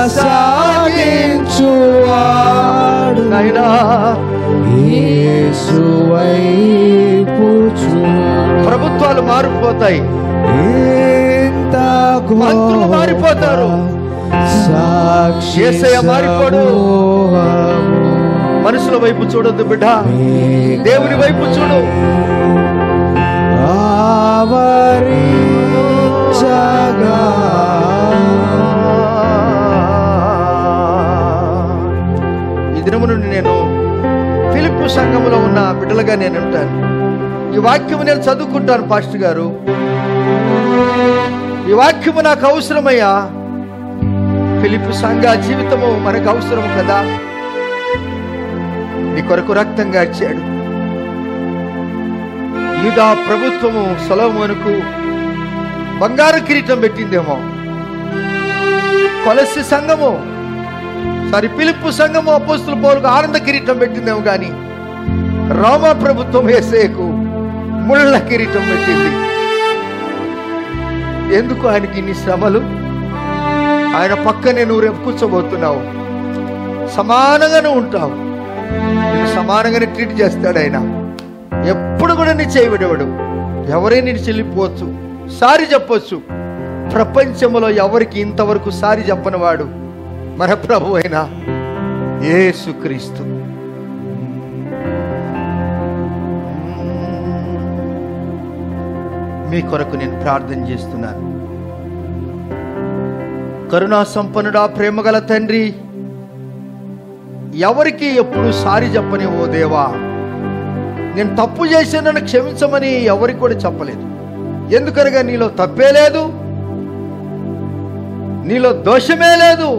నాయనా. యేసు వైపు చూడు. ప్రభుత్వాలు మారిపోతాయి, మంత్రులు మారిపోతారు, యేసయ్య మారిపోడు. మనుషుల వైపు చూడొద్దు బిడ్డ, దేవుని వైపు చూడు. ఆవరించగా ఈ దినము నుండి నేను ఫిలిప్పు సంఘములో ఉన్న బిడ్డలుగా నేను ఉంటాను. ఈ వాక్యము నేను చదువుకుంటాను. పాస్టర్ గారు, ఈ వాక్యము నాకు అవసరమయ్యా. ఫిలిప్పు సంఘ జీవితము మనకు అవసరము కదా. నీ కొరకు రక్తం గార్చాడు. యూదా ప్రభుత్వము సొలొమోనుకు బంగారు కిరీటం పెట్టిందేమో. కొలస్సీ సంఘము ఫిలిప్పు సంఘము అపోస్తలుల పౌలుకు ఆనంద కిరీటం పెట్టిందేమో కానీ రోమా ప్రభుత్వం యేసేకు ముళ్ళ కిరీటం పెట్టింది. ఎందుకు ఆయనకి ఇన్ని శ్రమలు? ఆయన పక్కనే నువ్వు రేపు కూర్చోబోతున్నావు, సమానంగానే ఉంటావు. నేను సమానంగానే ట్రీట్ చేస్తాడు ఆయన. ఎప్పుడు కూడా నీ చేయబడేవాడు. ఎవరైనా నేను చెల్లిపోవచ్చు, సారి చెప్పొచ్చు. ప్రపంచంలో ఎవరికి ఇంతవరకు సారి చెప్పనివాడు మన ప్రభు అయిన యేసుక్రీస్తు. మీ కొరకు నేను ప్రార్థన చేస్తున్నాను. కరుణా సంపన్నుడా, ప్రేమగల తండ్రి, ఎవరికి ఎప్పుడు సారి చెప్పని ఓ దేవా, నేను తప్పు చేశానని క్షమించమని ఎవరికి కూడా చెప్పలేదు. ఎందుకనగా నీలో తప్పే లేదు, నీలో దోషమే లేదు.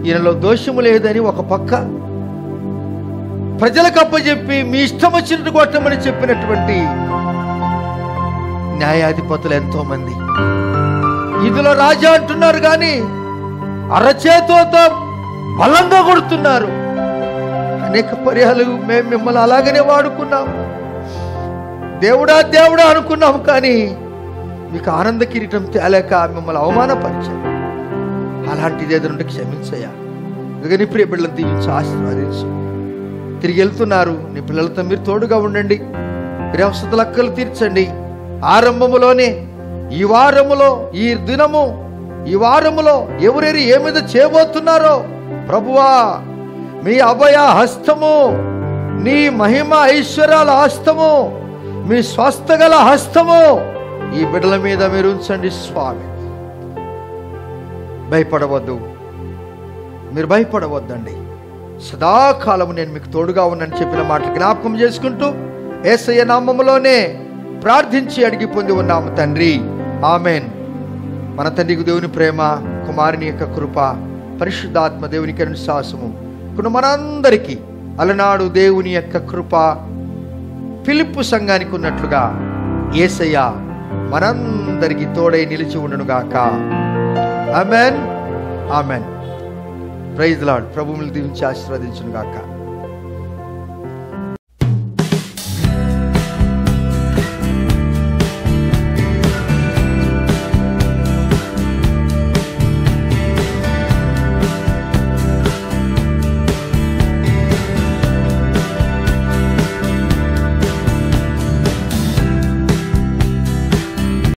ఈయనలో దోషము లేదని ఒక పక్క ప్రజలకు అప్పచెప్పి మీ ఇష్టం వచ్చినట్టు కొట్టమని చెప్పినటువంటి న్యాయాధిపతులు ఎంతో మంది ఇదిలో రాజా అంటున్నారు కానీ అరచేతితో బలంగా కొడుతున్నారు. అనేక పర్యాలు మేము మిమ్మల్ని అలాగనే వాడుకున్నాం. దేవుడా దేవుడా అనుకున్నాం కానీ మీకు ఆనంద కిరీటం తేలేక మిమ్మల్ని అవమానపరిచాం. అలాంటిది ఏదంటే క్షమించయ్యా. నీ ప్రియ బిడ్డలను దీవించి ఆశీర్వదించు. తిరిగి వెళ్తున్నారు, నీ పిల్లలతో మీరు తోడుగా ఉండండి. మీరు అవసరాల అక్కలు తీర్చండి. ఆరంభములోనే ఈ వారములో, ఈ దినము, ఈ వారములో ఎవరెరు ఏమేదో చేయబోతున్నారో ప్రభువా, మీ అభయ హస్తము, నీ మహిమ ఐశ్వర్యాల హస్తము, మీ స్వస్థగల హస్తము ఈ బిడ్డల మీద మీరు ఉంచండి స్వామి. భయపడవద్దు, మీరు భయపడవద్దండి. సదాకాలము నేను మీకు తోడుగా ఉన్నానని చెప్పిన మాటలు జ్ఞాపకం చేసుకుంటూ యేసయ్య నామములోనే ప్రార్థించి అడిగి పొంది ఉన్నాము తండ్రి, ఆమెన్. మన తండ్రికి దేవుని ప్రేమ, కుమారుని యొక్క కృప, పరిశుద్ధాత్మ దేవునికి విశ్వాసము ఇప్పుడు మనందరికీ అలనాడు దేవుని యొక్క కృప ఫిలిప్పు సంఘానికి ఉన్నట్లుగా యేసయ్య మనందరికీ తోడై నిలిచి ఉండునుగాక. Amen, amen. Praise lord. ప్రభువుని దీవించి ఆశీర్వదించునుగాక.